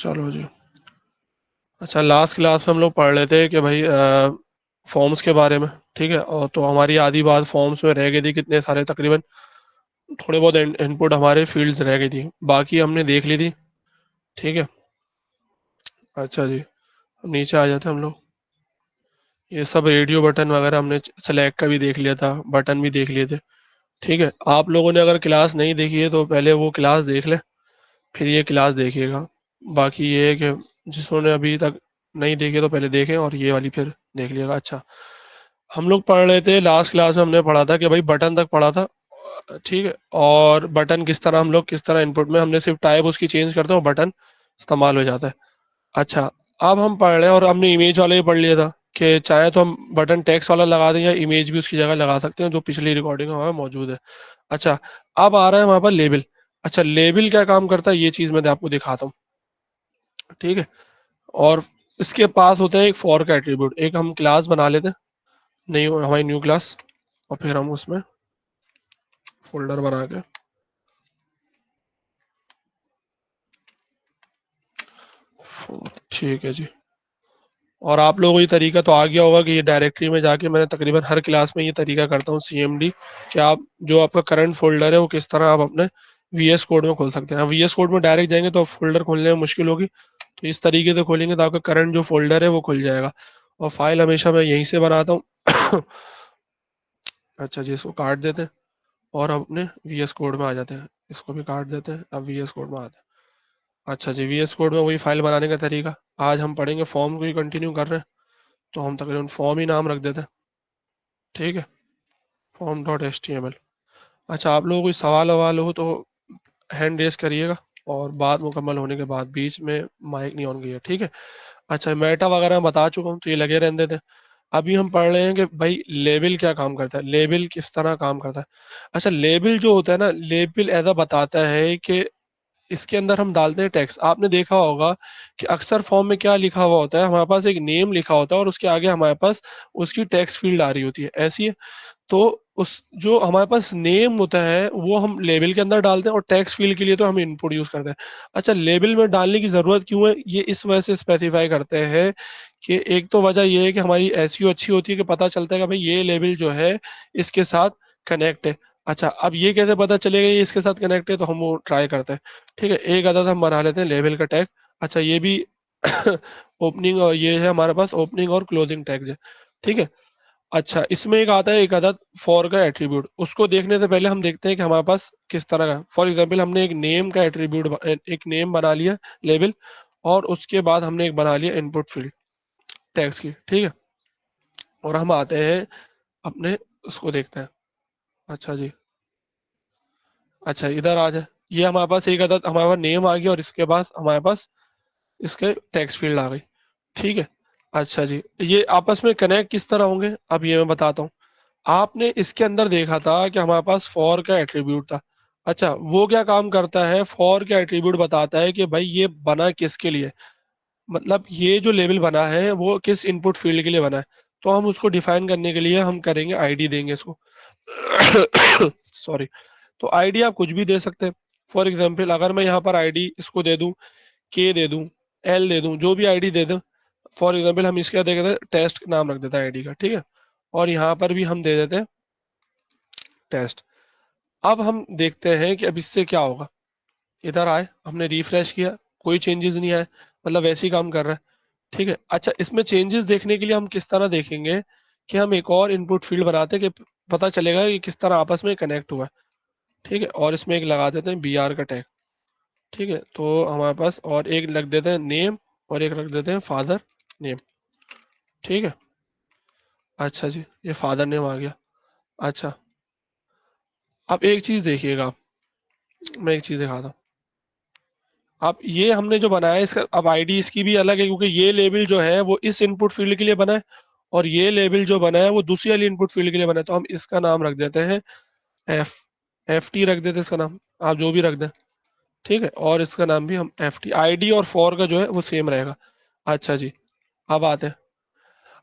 चलो जी। अच्छा, last class में हम लोग पढ़ रहे थे कि भाई फॉर्म्स के बारे में। ठीक है, और तो हमारी आधी बात फॉर्म्स में रह गई थी, कितने सारे तकरीबन थोड़े बहुत इनपुट हमारे फील्ड्स रह गई थी, बाकी हमने देख ली थी। ठीक है। अच्छा जी, नीचे आ जाते हैं हम लोग। ये सब रेडियो बटन वगैरह हमने सेलेक्ट का भी देख लिया था, बटन भी देख लिए थे। ठीक है, आप लोगों ने अगर क्लास नहीं देखी है तो पहले वो क्लास देख लें, फिर ये क्लास देखिएगा। बाकी ये है कि जिन्होंने अभी तक नहीं देखे तो पहले देखें, और ये वाली फिर देख लिएगा। अच्छा, हम लोग पढ़ रहे थे, लास्ट क्लास में हमने पढ़ा था कि भाई बटन तक पढ़ा था। ठीक है, और बटन किस तरह हम लोग किस तरह इनपुट में हमने सिर्फ टाइप उसकी चेंज करते हैं और बटन इस्तेमाल हो जाता है। अच्छा, अब हम पढ़ रहे हैं, और हमने इमेज वाला ही पढ़ लिया था कि चाहे तो हम बटन टेक्स्ट वाला लगा दें या इमेज भी उसकी जगह लगा सकते हैं, जो पिछली रिकॉर्डिंग में हमारे मौजूद है। अच्छा, अब आ रहा है वहां पर लेबल। अच्छा, लेबल क्या काम करता है ये चीज मैं आपको दिखाता हूँ। ठीक है, और इसके पास होता है एक फॉर का एट्रीब्यूट। एक हम क्लास बना लेते हैं, नहीं हमारी न्यू क्लास, और फिर हम उसमें फोल्डर बना के ठीक है जी। और आप लोगों को ये तरीका तो आ गया होगा कि ये डायरेक्टरी में जाके मैंने तकरीबन हर क्लास में ये तरीका करता हूँ CMD, कि आप जो आपका करंट फोल्डर है वो किस तरह आप अपने VS कोड में खोल सकते हैं। VS कोड में डायरेक्ट जाएंगे तो फोल्डर खोलने में मुश्किल होगी, तो इस तरीके से खोलेंगे तो आपका करंट जो फोल्डर है वो खुल जाएगा। और फाइल हमेशा मैं यहीं से बनाता हूँ। अच्छा जी, इसको काट देते हैं और अब अपने VS कोड में आ जाते हैं। इसको भी काट देते हैं, अब VS कोड में आते हैं। अच्छा जी, VS कोड में वही फाइल बनाने का तरीका। आज हम पढ़ेंगे फॉर्म को ही कंटिन्यू कर रहे हैं, तो हम तकरीबन फॉर्म ही नाम रख देते हैं। ठीक है, form.html। अच्छा, आप लोगों को कोई सवाल ववाल हो तो हैंड रेस करिएगा, और बात मुकम्मल होने के बाद बीच में माइक नहीं ऑन किया। ठीक है। अच्छा, मेटा वगैरह मैं बता चुका हूँ, तो ये लगे रहने देते हैं। अभी हम पढ़ रहे हैं कि भाई लेबल क्या काम करता है, लेबल किस तरह काम करता है। अच्छा, लेबल जो होता है ना, लेबल ऐसा बताता है कि इसके अंदर हम डालते हैं टेक्स्ट। आपने देखा होगा कि अक्सर फॉर्म में क्या लिखा हुआ होता है, हमारे पास एक नेम लिखा होता है और उसके आगे हमारे पास उसकी टेक्स्ट फील्ड आ रही होती है, ऐसी है। तो उस जो हमारे पास नेम होता है वो हम लेबल के अंदर डालते हैं, और टेक्स्ट फील्ड के लिए तो हम इनपुट यूज करते हैं। अच्छा, लेबल में डालने की जरूरत क्यों है, ये इस वजह से स्पेसिफाई करते हैं कि एक तो वजह ये है कि हमारी एसईओ अच्छी होती है, कि पता चलता है कि भाई ये लेबल जो है इसके साथ कनेक्ट है। अच्छा, अब ये कैसे पता चलेगा ये इसके साथ कनेक्ट है, तो हम वो ट्राई करते हैं। ठीक है, एक अदद हम बना लेते हैं लेबल का टैग। अच्छा, ये भी ओपनिंग, और ये है हमारे पास ओपनिंग और क्लोजिंग टैग है। ठीक है। अच्छा, इसमें एक आता है एक अदद फॉर का एट्रीब्यूट। उसको देखने से पहले हम देखते हैं कि हमारे पास किस तरह का। फॉर एग्जांपल, हमने एक नेम का एट्रीब्यूट, एक नेम बना लिया लेबल, और उसके बाद हमने एक बना लिया इनपुट फील्ड टैग्स की। ठीक है, और हम आते हैं अपने उसको देखते हैं। अच्छा जी, अच्छा इधर आ जाए। ये हमारे पास एक अदद हमारे पास नेम आ गया, और इसके बाद हमारे पास इसके टेक्स्ट फील्ड आ गई। ठीक है। अच्छा जी, ये आपस में कनेक्ट किस तरह होंगे अब ये मैं बताता हूँ। आपने इसके अंदर देखा था कि हमारे पास फॉर का एट्रीब्यूट था। अच्छा, वो क्या काम करता है, फॉर का एट्रीब्यूट बताता है कि भाई ये बना किसके लिए, मतलब ये जो लेबल बना है वो किस इनपुट फील्ड के लिए बना है। तो हम उसको डिफाइन करने के लिए हम करेंगे आईडी देंगे इसको। सॉरी। तो आईडी आप कुछ भी दे सकते हैं। फॉर एग्जाम्पल, अगर मैं यहाँ पर आईडी इसको दे दूं, के दे दूं, एल दे दूं, जो भी आईडी दे दूं। फॉर एग्जाम्पल, हम इसका देते हैं टेस्ट नाम रख देते हैं आईडी का। ठीक है, और यहाँ पर भी हम दे देते हैं टेस्ट। अब हम देखते हैं कि अब इससे क्या होगा। इधर आए, हमने रिफ्रेश किया, कोई चेंजेस नहीं आए, मतलब वैसे ही काम कर रहा है। ठीक है। अच्छा, इसमें चेंजेस देखने के लिए हम किस तरह देखेंगे, कि हम एक और इनपुट फील्ड बनाते हैं कि पता चलेगा कि किस तरह आपस में कनेक्ट हुआ है। ठीक है, और इसमें एक लगा देते हैं BR का टैग। ठीक है, तो हमारे पास और एक लग देते हैं नेम, और एक रख देते हैं फादर नेम। ठीक है। अच्छा जी, ये फादर नेम आ गया। अच्छा, अब एक चीज देखिएगा आप, मैं एक चीज दिखाता हूँ। अब ये हमने जो बनाया है इसका अब आईडी इसकी भी अलग है, क्योंकि ये लेबल जो है वो इस इनपुट फील्ड के लिए बना है, और ये लेबल जो बना है वो दूसरी वाली इनपुट फील्ड के लिए बना है। तो हम इसका नाम रख देते हैं एफ, FT रख देते हैं इसका नाम, आप जो भी रख दें। ठीक है, और इसका नाम भी हम FT, आईडी और फॉर का जो है वो सेम रहेगा। अच्छा जी, अब आते हैं।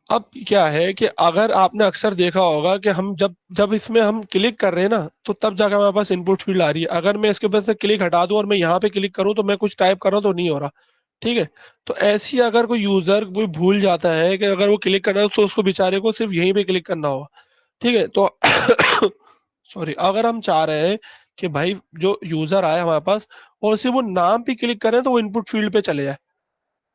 अब क्या है कि अगर आपने अक्सर देखा होगा कि हम जब जब इसमें हम क्लिक कर रहे हैं ना, तो तब जाकर हमारे पास इनपुट फील्ड आ रही है। अगर मैं इसके ऊपर से क्लिक हटा दूं और मैं यहाँ पे क्लिक करूं तो मैं कुछ टाइप कर रहा हूं तो नहीं हो रहा। ठीक है। तो ऐसी अगर कोई यूजर कोई भूल जाता है कि अगर वो क्लिक करना है तो उसको बेचारे को सिर्फ यहीं पे क्लिक करना होगा। ठीक है। तो सॉरी, अगर हम चाह रहे हैं कि भाई जो यूजर आए हमारे पास और सिर्फ वो नाम पे क्लिक करें तो वो इनपुट फील्ड पे चले जाए।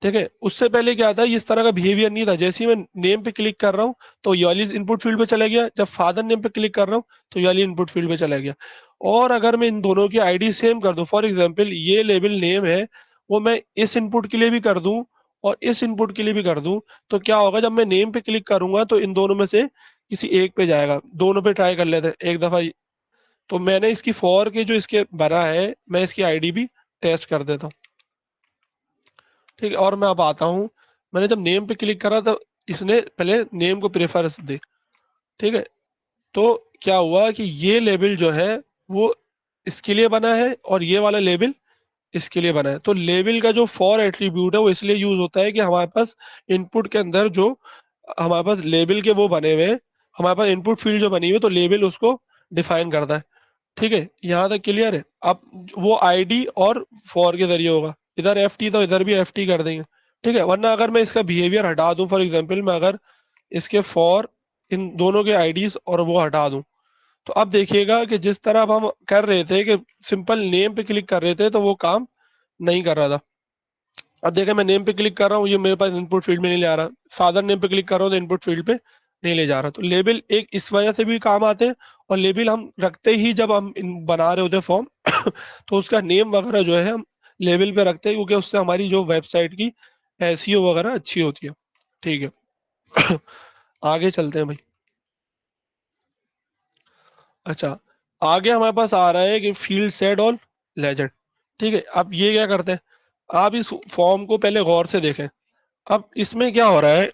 ठीक है। उससे पहले क्या था, इस तरह का बिहेवियर नहीं था। जैसे ही मैं नेम पे क्लिक कर रहा हूँ तो ये वाली इनपुट फील्ड पे चला गया, जब फादर नेम पे क्लिक कर रहा हूँ तो ये वाली इनपुट फील्ड पे चला गया। और अगर मैं इन दोनों की आईडी सेम कर दूं, फॉर एग्जांपल ये लेबल नेम है, वो मैं इस इनपुट के लिए भी कर दूं और इस इनपुट के लिए भी कर दूं, तो क्या होगा, जब मैं नेम पे क्लिक करूंगा तो इन दोनों में से किसी एक पे जाएगा। दोनों पे ट्राई कर लेते हैं एक दफा। तो मैंने इसकी फॉर के जो इसके बना है, मैं इसकी आईडी भी टेस्ट कर देता हूँ। ठीक है। और मैं अब आता हूँ, मैंने जब नेम पे क्लिक करा तो इसने पहले नेम को प्रेफरेंस दी। ठीक है। तो क्या हुआ कि ये लेबल जो है वो इसके लिए बना है और ये वाला लेबल इसके लिए बना है। तो लेबल का जो फॉर एट्रीब्यूट है वो इसलिए यूज होता है कि हमारे पास इनपुट के अंदर जो हमारे पास लेबल के वो बने हुए हैं, हमारे पास इनपुट फील्ड जो बनी हुई है तो लेबल उसको डिफाइन करता है। ठीक है। यहाँ तक क्लियर है। अब वो आईडी और फॉर के जरिए होगा, इधर एफ टी तो इधर भी एफ टी कर देंगे। ठीक है। वरना अगर मैं इसका बिहेवियर हटा दूं, फॉर एग्जाम्पल मैं अगर इसके फॉर इन दोनों के आईडीज और वो हटा दूं, तो अब देखिएगा कि जिस तरह अब हम कर रहे थे कि सिंपल नेम पे क्लिक कर रहे थे तो वो काम नहीं कर रहा था। अब देखिए मैं नेम पे क्लिक कर रहा हूँ, ये मेरे पास इनपुट फील्ड में नहीं ले आ रहा। फादर नेम पे क्लिक कर रहा हूँ तो इनपुट फील्ड पे नहीं ले जा रहा। तो लेबल एक इस वजह से भी काम आते हैं। और लेबल हम रखते ही जब हम बना रहे होते हैं फॉर्म तो उसका नेम वगैरह जो है हम लेबल पे रखते हैं, क्योंकि उससे हमारी जो वेबसाइट की एसईओ वगैरह अच्छी होती है। ठीक है। आगे चलते हैं भाई। अच्छा, आगे हमारे पास आ रहा है कि फील्ड सेट और लेजेंड। ठीक है। अब ये क्या करते हैं, आप इस फॉर्म को पहले गौर से देखें। अब इसमें क्या हो रहा है,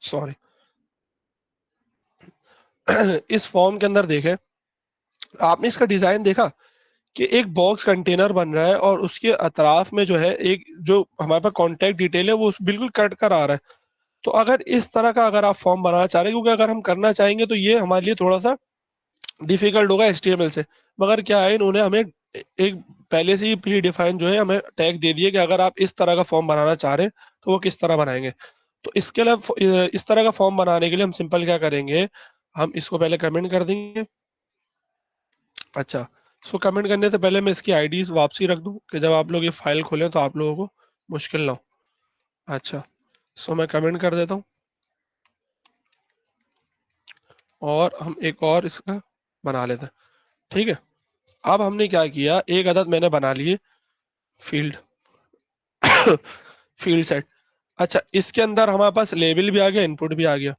सॉरी, इस फॉर्म के अंदर देखें, आपने इसका डिजाइन देखा कि एक बॉक्स कंटेनर बन रहा है और उसके अतराफ में जो है एक जो हमारे पास कांटेक्ट डिटेल है वो बिल्कुल कट कर आ रहा है। तो अगर इस तरह का अगर आप फॉर्म बनाना चाह रहे हैं, क्योंकि अगर हम करना चाहेंगे तो ये हमारे लिए थोड़ा सा डिफिकल्ट होगा एचटीएमएल से। मगर क्या है, इन्होंने हमें एक पहले से ही प्री डिफाइन जो है हमें टैग दे दिए कि अगर आप इस तरह का फॉर्म बनाना चाह रहे हैं तो वो किस तरह बनाएंगे। तो इसके लिए इस तरह का फॉर्म बनाने के लिए हम सिंपल क्या करेंगे, हम इसको पहले कमेंट कर देंगे। अच्छा, सो कमेंट करने से पहले मैं इसकी आईडी वापसी रख दूं कि जब आप लोग ये फाइल खोलें तो आप लोगों को मुश्किल ना हो। अच्छा, सो मैं कमेंट कर देता हूँ और हम एक और इसका बना लेते हैं। ठीक है। अब हमने क्या किया, एक अदद मैंने बना लिए फील्ड फील्ड सेट। अच्छा, इसके अंदर हमारे पास लेबल भी आ गया, इनपुट भी आ गया।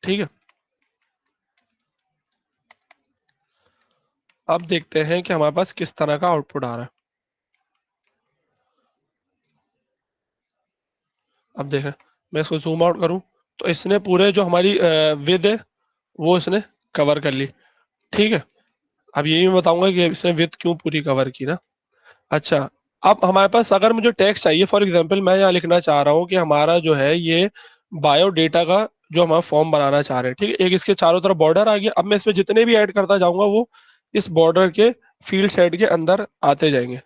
ठीक है। अब देखते हैं कि हमारे पास किस तरह का आउटपुट आ रहा है। अब देखें, मैं इसको जूम आउट करूं तो इसने पूरे जो हमारी विद है वो इसने कवर कर ली। ठीक है। अब यही मैं बताऊंगा कि इसने विद क्यों पूरी कवर की ना। अच्छा, अब हमारे पास अगर मुझे टेक्स्ट चाहिए, फॉर एग्जांपल मैं यहाँ लिखना चाह रहा हूँ कि हमारा जो है ये बायोडेटा का जो हम फॉर्म बनाना चाह रहे हैं। ठीक है। एक इसके चारों तरफ बॉर्डर आ गया। अब मैं इसमें जितने भी ऐड करता जाऊंगा वो इस बॉर्डर के फील्ड सेट के अंदर आते जाएंगे।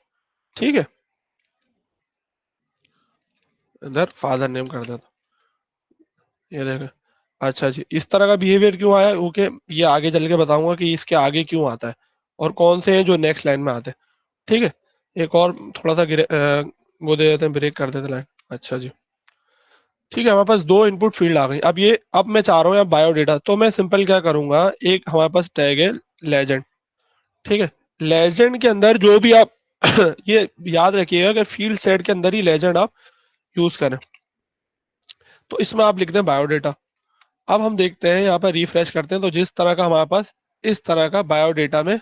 ठीक है। इधर फादर नेम कर देता हूं। ये देखें। अच्छा जी, इस तरह का बिहेवियर क्यों आया, ओके, ये आगे चल के बताऊंगा कि इसके आगे क्यों आता है और कौन से हैं जो नेक्स्ट लाइन में आते हैं। ठीक है। एक और थोड़ा सा वो दे देते हैं, ब्रेक कर देते हैं लाइन। अच्छा जी। ठीक है, हमारे पास दो इनपुट फील्ड आ गई। अब मैं चाह रहा हूँ बायोडेटा, तो मैं सिंपल क्या करूंगा, एक हमारे पास टैग है लेजेंड। ठीक है। लेजेंड के अंदर जो भी आप ये याद रखिएगा कि फील्ड सेट के अंदर ही लेजेंड आप यूज करें। तो इसमें आप लिखते हैं बायोडेटा। अब हम देखते हैं यहाँ पर रिफ्रेश करते हैं तो जिस तरह का हमारे पास इस तरह का बायोडेटा में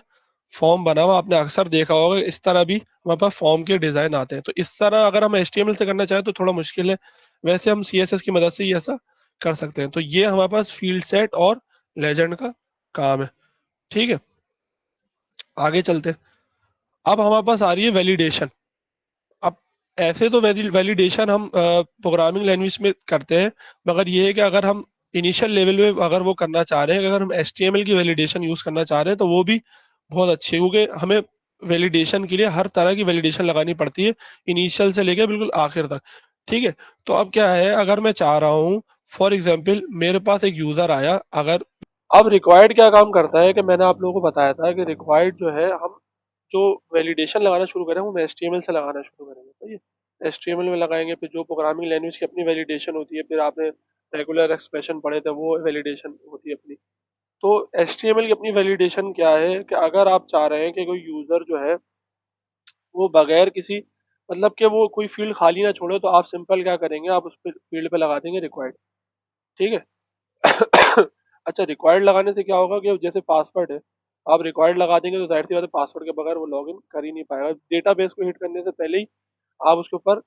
फॉर्म बना हुआ आपने अक्सर देखा होगा, इस तरह भी हमारे पास फॉर्म के डिजाइन आते हैं। तो इस तरह अगर हम एचटीएमएल से करना चाहें तो थोड़ा मुश्किल है, वैसे हम सीएसएस की मदद से ही ऐसा कर सकते हैं। तो ये हमारे पास फील्ड सेट और लेजेंड का काम है। ठीक है। आगे चलते हैं। अब हमारे पास आ रही है वैलिडेशन। अब ऐसे तो वैलिडेशन हम प्रोग्रामिंग लैंग्वेज में करते हैं, मगर ये है कि अगर हम इनिशियल लेवल में अगर वो करना चाह रहे हैं, अगर हम एचटीएमएल की वैलिडेशन यूज करना चाह रहे हैं तो वो भी बहुत अच्छी है, क्योंकि हमें वैलिडेशन के लिए हर तरह की वैलिडेशन लगानी पड़ती है, इनिशियल से लेके बिल्कुल आखिर तक। ठीक है। तो अब क्या है, अगर मैं चाह रहा हूँ, फॉर एग्जाम्पल मेरे पास एक यूजर आया, अगर अब रिक्वायर्ड क्या काम करता है कि मैंने आप लोगों को बताया था कि रिक्वायर्ड जो है, हम जो वैलिडेशन लगाना शुरू करें वो HTML से लगाना शुरू करेंगे, सही है। HTML में लगाएंगे, फिर जो प्रोग्रामिंग लैंग्वेज की अपनी वैलिडेशन होती है, फिर आपने रेगुलर एक्सप्रेशन पढ़े थे, वो वैलिडेशन होती है अपनी। तो HTML की अपनी वैलिडेशन क्या है कि अगर आप चाह रहे हैं कि कोई यूजर जो है वो बगैर किसी, मतलब कि वो कोई फील्ड खाली ना छोड़े, तो आप सिंपल क्या करेंगे, आप उस पर फील्ड पे लगा देंगे रिक्वायर्ड। ठीक है। अच्छा, रिक्वायर्ड लगाने से क्या होगा कि जैसे पासवर्ड है, आप रिक्वायर्ड लगा देंगे तो जाहिर सी बात है पासवर्ड के बगैर वो लॉगिन कर ही नहीं पाएगा। डेटाबेस को हिट करने से पहले ही आप उसके ऊपर,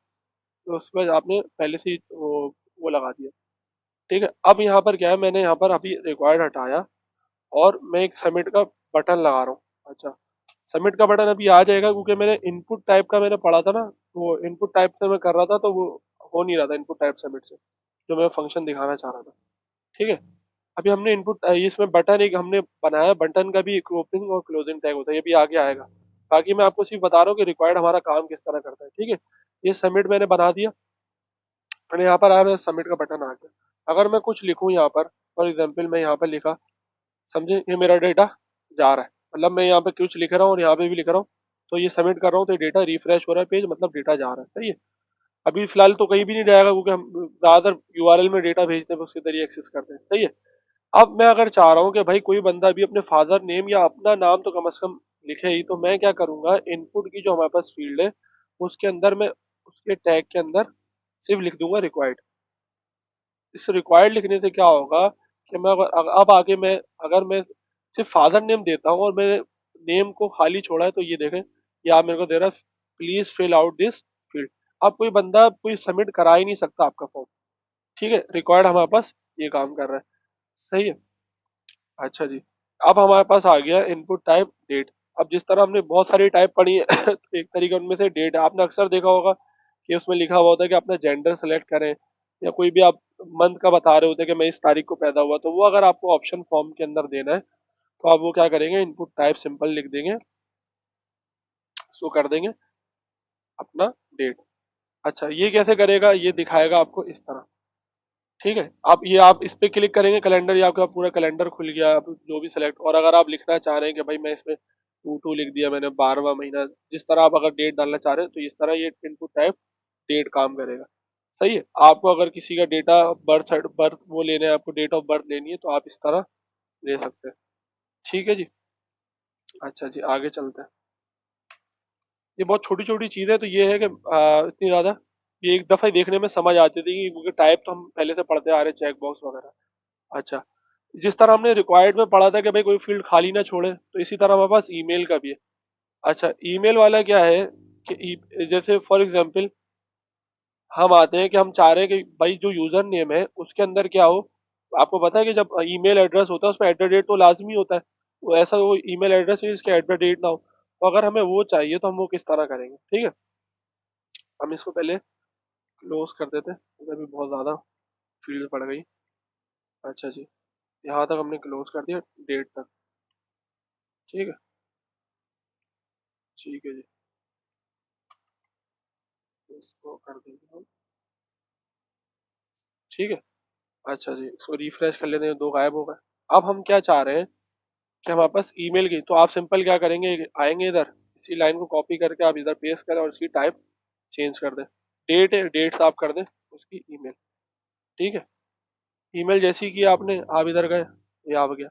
उसके बाद आपने पहले से ही वो लगा दिया। ठीक है। अब यहाँ पर क्या है, मैंने यहाँ पर अभी रिक्वायर्ड हटाया और मैं एक सबमिट का बटन लगा रहा हूँ। अच्छा, सबमिट का बटन अभी आ जाएगा, क्योंकि मैंने इनपुट टाइप का मैंने पढ़ा था ना, वो इनपुट टाइप से मैं कर रहा था, तो वो हो नहीं रहा था इनपुट टाइप सबमिट से, जो मैं फंक्शन दिखाना चाह रहा था। ठीक है। अभी हमने इनपुट, इसमें बटन एक हमने बनाया, बटन का भी एक ओपनिंग और क्लोजिंग टैग होता है, ये भी आगे आएगा। बाकी मैं आपको सिर्फ बता रहा हूँ कि रिक्वायर्ड हमारा काम किस तरह करता है। ठीक है। ये सबमिट मैंने बना दिया, मैंने यहाँ पर आया, सबमिट का बटन आ गया। अगर मैं कुछ लिखूँ यहाँ पर, फॉर एग्जाम्पल मैं यहाँ पर लिखा, समझे, ये मेरा डेटा जा रहा है, मतलब मैं यहाँ पे कुछ लिख रहा हूँ और यहाँ पे भी लिख रहा हूँ, तो ये सबमिट कर रहा हूँ, तो डेटा रिफ्रेश हो रहा है पेज, मतलब डेटा जा रहा है, सही है। अभी फिलहाल तो कहीं भी नहीं जाएगा, क्योंकि हम ज्यादातर URL में डेटा भेजते हैं, उसके जरिए एक्सेस करते हैं, सही है। अब मैं अगर चाह रहा हूँ कि भाई कोई बंदा भी अपने फादर नेम या अपना नाम तो कम से कम लिखे ही, तो मैं क्या करूंगा, इनपुट की जो हमारे पास फील्ड है उसके अंदर मैं उसके टैग के अंदर सिर्फ लिख दूंगा रिक्वायर्ड। इस रिक्वायर्ड लिखने से क्या होगा कि मैं अब आगे मैं, अगर मैं सिर्फ फादर नेम देता हूँ और मैंने नेम को खाली छोड़ा है, तो ये देखें, ये आप मेरे को दे रहा है, please fill out this field. अब कोई बंदा कोई सबमिट करा ही नहीं सकता आपका फॉर्म। ठीक है, रिक्वायर्ड हमारे पास ये काम कर रहा है, सही है। अच्छा जी, अब हमारे पास आ गया इनपुट टाइप डेट। अब जिस तरह हमने बहुत सारी टाइप पढ़ी है तो एक तरीका उनमें से डेट है। आपने अक्सर देखा होगा कि उसमें लिखा हुआ होता है कि अपना जेंडर सेलेक्ट करें, या कोई भी आप मंथ का बता रहे होते हैं कि मैं इस तारीख को पैदा हुआ, तो वो अगर आपको ऑप्शन फॉर्म के अंदर देना है, तो आप वो क्या करेंगे, इनपुट टाइप सिंपल लिख देंगे, सो कर देंगे अपना डेट। अच्छा, ये कैसे करेगा, ये दिखाएगा आपको इस तरह। ठीक है। आप इस पे क्लिक करेंगे, कैलेंडर, या आपका पूरा कैलेंडर खुल गया, आप जो भी सेलेक्ट, और अगर आप लिखना चाह रहे हैं कि भाई मैं इसमें 2 लिख दिया मैंने, 12वां महीना, जिस तरह आप अगर डेट डालना चाह रहे हैं, तो इस तरह ये इनपुट टाइप डेट काम करेगा, सही है। आपको अगर किसी का डेटा बर्थ बर्थ वो लेना है, आपको डेट ऑफ बर्थ लेनी है, तो आप इस तरह ले सकते हैं। ठीक है जी। अच्छा जी, आगे चलते हैं। ये बहुत छोटी छोटी चीजें हैं, तो ये है कि इतनी ज्यादा ये एक दफा ही देखने में समझ आती थी, क्योंकि टाइप तो हम पहले से पढ़ते आ रहे हैं, चेक बॉक्स वगैरह। अच्छा, जिस तरह हमने रिक्वायर्ड में पढ़ा था कि भाई कोई फील्ड खाली ना छोड़े, तो इसी तरह हमारे पास ईमेल का भी है। अच्छा, ईमेल वाला क्या है कि जैसे फॉर एग्जांपल हम आते हैं कि हम चाह रहे हैं कि भाई जो यूजर नेम है उसके अंदर क्या हो। आपको पता है कि जब ईमेल एड्रेस होता है उसमें एट द डेट तो लाजमी होता है, वो ऐसा वो ईमेल एड्रेस है जिसके एट द डेट ना हो, तो अगर हमें वो चाहिए तो हम वो किस तरह करेंगे। ठीक है, हम इसको पहले क्लोज कर देते हैं, क्योंकि अभी बहुत ज्यादा फील्ड पड़ गई। अच्छा जी, यहाँ तक हमने क्लोज कर दिया, डेट तक। ठीक है। ठीक है जी, इसको कर देंगे हम। ठीक है। अच्छा जी, इसको रिफ्रेश कर लेते हैं, 2 गायब हो गए। अब हम क्या चाह रहे हैं कि हमारे पास ईमेल की, तो आप सिंपल क्या करेंगे, आएंगे इधर, इसी लाइन को कॉपी करके आप इधर पेस्ट करें और इसकी टाइप चेंज कर दें। डेट है, डेट आप कर दें उसकी ईमेल। ठीक है। ईमेल जैसी की आपने, आप इधर गए, ये आ गया।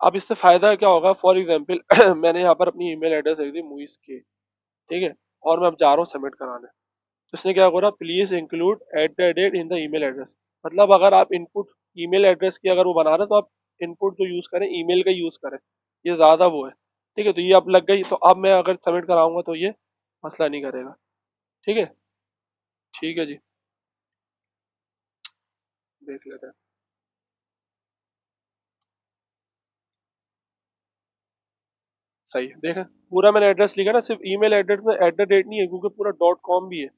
अब इससे फायदा क्या होगा, फॉर एग्जाम्पल मैंने यहाँ पर अपनी ईमेल एड्रेस रख दी मुइस के, ठीक है, और मैं अब जा रहा हूँ सबमिट कराने। तो इसने क्या करा, please include at the date in the email address. मतलब अगर आप इनपुट ईमेल एड्रेस की अगर वो बना रहे हैं, तो आप इनपुट जो यूज करें ईमेल का यूज करें, ये ज्यादा वो है। ठीक है, तो ये अब लग गई, तो अब मैं अगर सबमिट कराऊंगा तो ये मसला नहीं करेगा। ठीक है। ठीक है जी, देख लेते हैं। सही है, देखें, पूरा मैंने एड्रेस लिखा ना, सिर्फ ईमेल एड्रेस में एट द डेट नहीं है, क्योंकि पूरा डॉट कॉम भी है।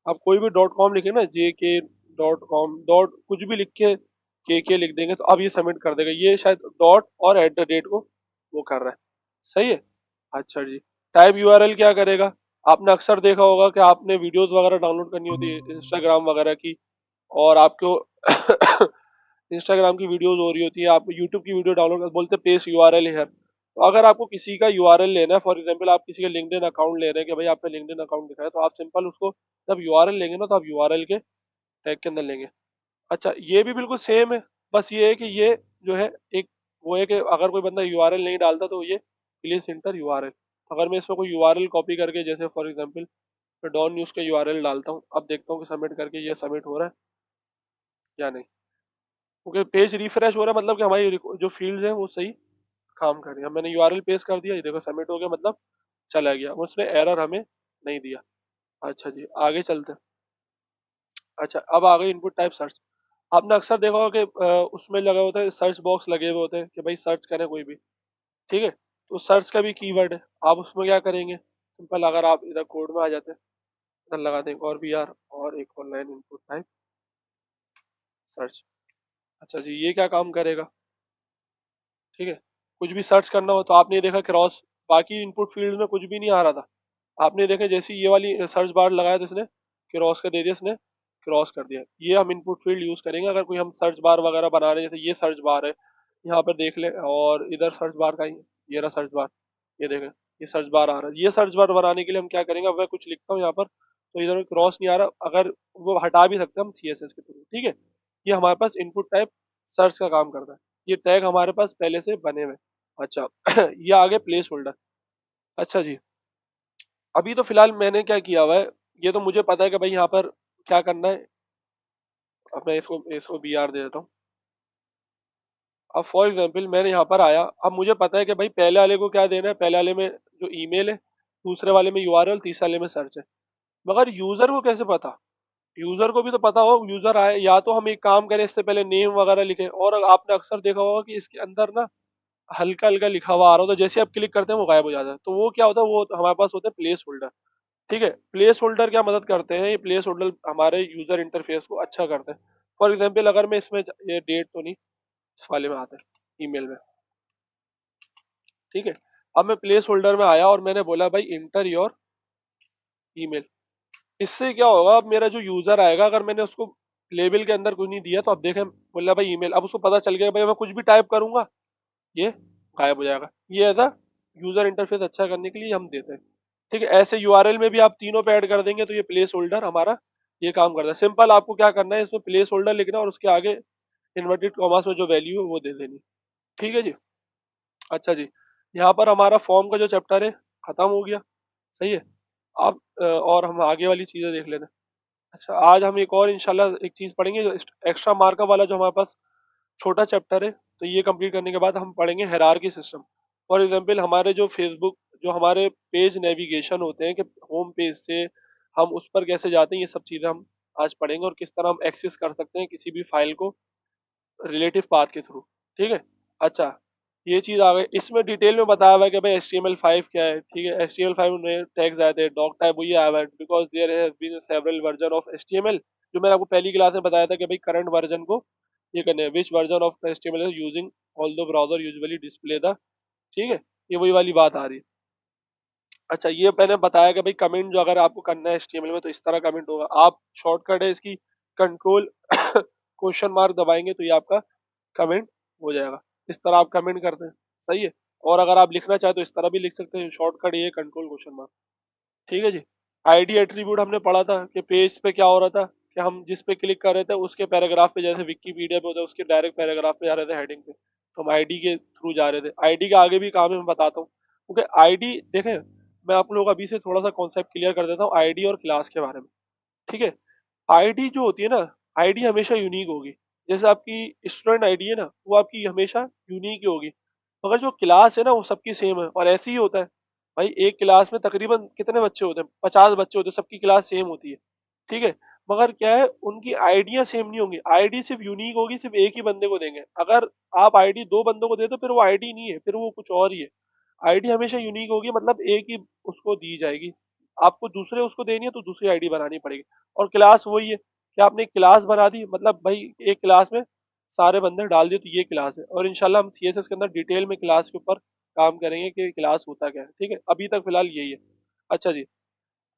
आप कोई भी डॉट कॉम लिखे ना, JK.com डॉट कुछ भी लिख के लिख देंगे, तो अब ये सबमिट कर देगा। ये शायद डॉट और एट द डेट को वो कर रहा है, सही है। अच्छा जी, टाइप यूआरएल क्या करेगा, आपने अक्सर देखा होगा कि आपने वीडियोस वगैरह डाउनलोड करनी होती है इंस्टाग्राम वगैरह की, और आपको इंस्टाग्राम की वीडियोस हो रही होती है, आप यूट्यूब की वीडियो डाउनलोड कर बोलते हैं पेस्ट यूआरएल हियर। तो अगर आपको किसी का यूआरएल लेना है, फॉर एग्जांपल आप किसी का लिंक्डइन अकाउंट ले रहे हैं कि भाई आपका लिंक्डइन अकाउंट दिखा है, तो आप सिंपल उसको जब यूआरएल लेंगे ना, तो आप यूआरएल के टैग के अंदर लेंगे। अच्छा, ये भी बिल्कुल सेम है, बस ये है कि ये जो है एक वो है कि अगर कोई बंदा यूआरएल नहीं डालता तो ये प्लीज इंटर यूआरएल। अगर मैं इसमें कोई यूआरएल कॉपी करके, जैसे फॉर एग्जांपल मैं डॉन न्यूज का यूआरएल डालता हूँ, अब देखता हूँ कि सबमिट करके ये सबमिट हो रहा है या नहीं। क्योंकि पेज रिफ्रेश हो रहा है, मतलब कि हमारी जो फील्ड है वो सही काम कर रही है। मैंने यूआरएल पेस्ट कर दिया, ये देखो सबमिट हो गया, मतलब चला गया, उसने एरर हमें नहीं दिया। अच्छा जी, आगे चलते हैं। अच्छा, अब आ गई इनपुट टाइप सर्च। आपने अक्सर देखा होगा कि उसमें लगा होता है, सर्च बॉक्स लगे हुए होते हैं कि भाई सर्च करें कोई भी, ठीक है। तो सर्च का भी कीवर्ड है, आप उसमें क्या करेंगे, सिंपल अगर आप इधर कोड में आ जाते हैं, इधर लगा देंगे और बी आर और एक ऑनलाइन इनपुट टाइप सर्च। अच्छा जी, ये क्या काम करेगा, ठीक है। कुछ भी सर्च करना हो तो आपने ये देखा क्रॉस, बाकी इनपुट फील्ड में कुछ भी नहीं आ रहा था, आपने देखा जैसे ये वाली सर्च बार लगाया था इसने, क्रॉस का दे दिया इसने, क्रॉस कर दिया। ये हम इनपुट फील्ड यूज करेंगे अगर कोई हम सर्च बार वगैरह बना रहे हैं, जैसे ये सर्च बार है, यहाँ पर देख ले, और इधर सर्च बार का ही ये रहा सर्च बार, ये देखें ये सर्च बार आ रहा है। ये सर्च बार बनाने के लिए हम क्या करेंगे, अब मैं कुछ लिखता हूँ यहाँ पर तो इधर क्रॉस नहीं आ रहा, अगर वो हटा भी सकते हैं हम सीएसएस के थ्रू, ठीक है। ये हमारे पास इनपुट टाइप सर्च का काम करता है, ये टैग हमारे पास पहले से बने हुए। अच्छा ये आगे प्लेस होल्डर। अच्छा जी, अभी तो फिलहाल मैंने क्या किया हुआ है, ये तो मुझे पता है कि भाई यहाँ पर क्या करना है। अब मैं इसको इसको बी आर दे देता हूँ। अब फॉर एग्जांपल मैंने यहाँ पर आया, अब मुझे पता है कि भाई पहले वाले को क्या देना है, पहले वाले में जो ईमेल है, दूसरे वाले में यूआरएल, तीसरे वाले में सर्च है। मगर यूजर को कैसे पता, यूजर को भी तो पता हो, यूजर आए या तो हम एक काम करें, इससे पहले नेम वगैरह लिखें, और आपने अक्सर देखा होगा कि इसके अंदर ना हल्का हल्का लिखा हुआ आ रहा होता है, जैसे आप क्लिक करते हैं वो गायब हो जाता है, तो वो क्या होता है, वो हमारे पास होता है प्लेस होल्डर। ठीक है, प्लेस होल्डर क्या मदद करते हैं, ये प्लेस होल्डर हमारे यूजर इंटरफेस को अच्छा करते हैं। फॉर एग्जाम्पल अगर मैं इसमें ये डेट तो नहीं, इस वाले में आता है ईमेल में, ठीक है। अब मैं प्लेस होल्डर में आया और मैंने बोला भाई इंटर योर ईमेल। इससे क्या होगा, अब मेरा जो यूजर आएगा, अगर मैंने उसको लेबल के अंदर कुछ नहीं दिया तो अब देखें बोला भाई ईमेल, अब उसको पता चल गया भाई मैं कुछ भी टाइप करूंगा ये गायब हो जाएगा। ये ऐसा यूजर इंटरफेस अच्छा करने के लिए हम देते हैं, ठीक है। ऐसे यूआरएल में भी आप तीनों पे ऐड कर देंगे तो ये प्लेस होल्डर हमारा ये काम करता है। सिंपल आपको क्या करना है, इसमें प्लेस होल्डर लिखना और उसके आगे इन्वर्टेड कॉमास में जो वैल्यू है वो दे देनी, ठीक है जी। अच्छा जी, यहाँ पर हमारा फॉर्म का जो चैप्टर है खत्म हो गया, सही है। अब और हम आगे वाली चीजें देख लेते हैं। अच्छा, आज हम एक और इंशाल्लाह एक चीज पढ़ेंगे, जो एक्स्ट्रा मार्कअप वाला जो हमारे पास छोटा चैप्टर है, तो ये कंप्लीट करने के बाद हम पढ़ेंगे हायरार्की सिस्टम। फॉर एग्जांपल हमारे जो फेसबुक जो हमारे पेज नेविगेशन होते हैं कि होम पेज से हम उस पर कैसे जाते हैं, ये सब चीज़ें हम आज पढ़ेंगे, और किस तरह हम एक्सेस कर सकते हैं किसी भी फाइल को रिलेटिव पाथ के थ्रू, ठीक है। अच्छा, ये चीज़ आ गई, इसमें डिटेल में बताया हुआ है कि भाई HTML5 क्या है, ठीक है। HTML5 में टैग्स आए थे, डॉग टाइप वही आया हुआ है, because there has been several version of HTML, जो मैंने आपको पहली क्लास में बताया था कि भाई करंट वर्जन को ये करने हैं, विच version of HTML is using all the browser usually display the, ठीक है। ये वही वाली बात आ रही है। अच्छा, ये मैंने बताया कि भाई कमेंट जो अगर आपको करना है HTML में तो इस तरह कमेंट होगा, आप शॉर्टकट है इसकी कंट्रोल क्वेश्चन मार्क दबाएंगे तो ये आपका कमेंट हो जाएगा। इस तरह आप कमेंट करते हैं, सही है। और अगर आप लिखना चाहे तो इस तरह भी लिख सकते हैं, शॉर्टकट ये कंट्रोल क्वेश्चन मार्क, ठीक है जी। आईडी एट्रीब्यूट हमने पढ़ा था कि पेज पे क्या हो रहा था कि हम जिस पे क्लिक कर रहे थे उसके पैराग्राफ पे, जैसे विकीपीडिया पे होता है उसके डायरेक्ट पैराग्राफ पे जा रहे थे हेडिंग पे, तो हम आईडी के थ्रू जा रहे थे। आईडी का आगे भी काम है, मैं बताता हूँ, क्योंकि आईडी देखें, मैं आप लोग अभी से थोड़ा सा कॉन्सेप्ट क्लियर कर देता हूँ आईडी और क्लास के बारे में, ठीक है। आईडी जो होती है ना, आईडी हमेशा यूनिक होगी, जैसे आपकी स्टूडेंट आईडी है ना, वो आपकी हमेशा यूनिक ही होगी। मगर जो क्लास है ना वो सबकी सेम है, और ऐसे ही होता है भाई, एक क्लास में तकरीबन कितने बच्चे होते हैं, 50 बच्चे होते हैं, सबकी क्लास सेम होती है, ठीक है। मगर क्या है, उनकी आइडिया सेम नहीं होंगी, आईडी सिर्फ यूनिक होगी, सिर्फ एक ही बंदे को देंगे। अगर आप आईडी दो बंदों को दे तो फिर वो आईडी नहीं है, फिर वो कुछ और ही है। आईडी हमेशा यूनिक होगी, मतलब एक ही उसको दी जाएगी, आपको दूसरे उसको देनी है तो दूसरी आईडी बनानी पड़ेगी। और क्लास वही है कि आपने क्लास बना दी, मतलब भाई एक क्लास में सारे बंदे डाल दिए तो ये क्लास है। और इंशाल्लाह हम सीएसएस के अंदर डिटेल में क्लास के ऊपर काम करेंगे कि क्लास होता क्या है। ठीक है, अभी तक फिलहाल यही है। अच्छा जी,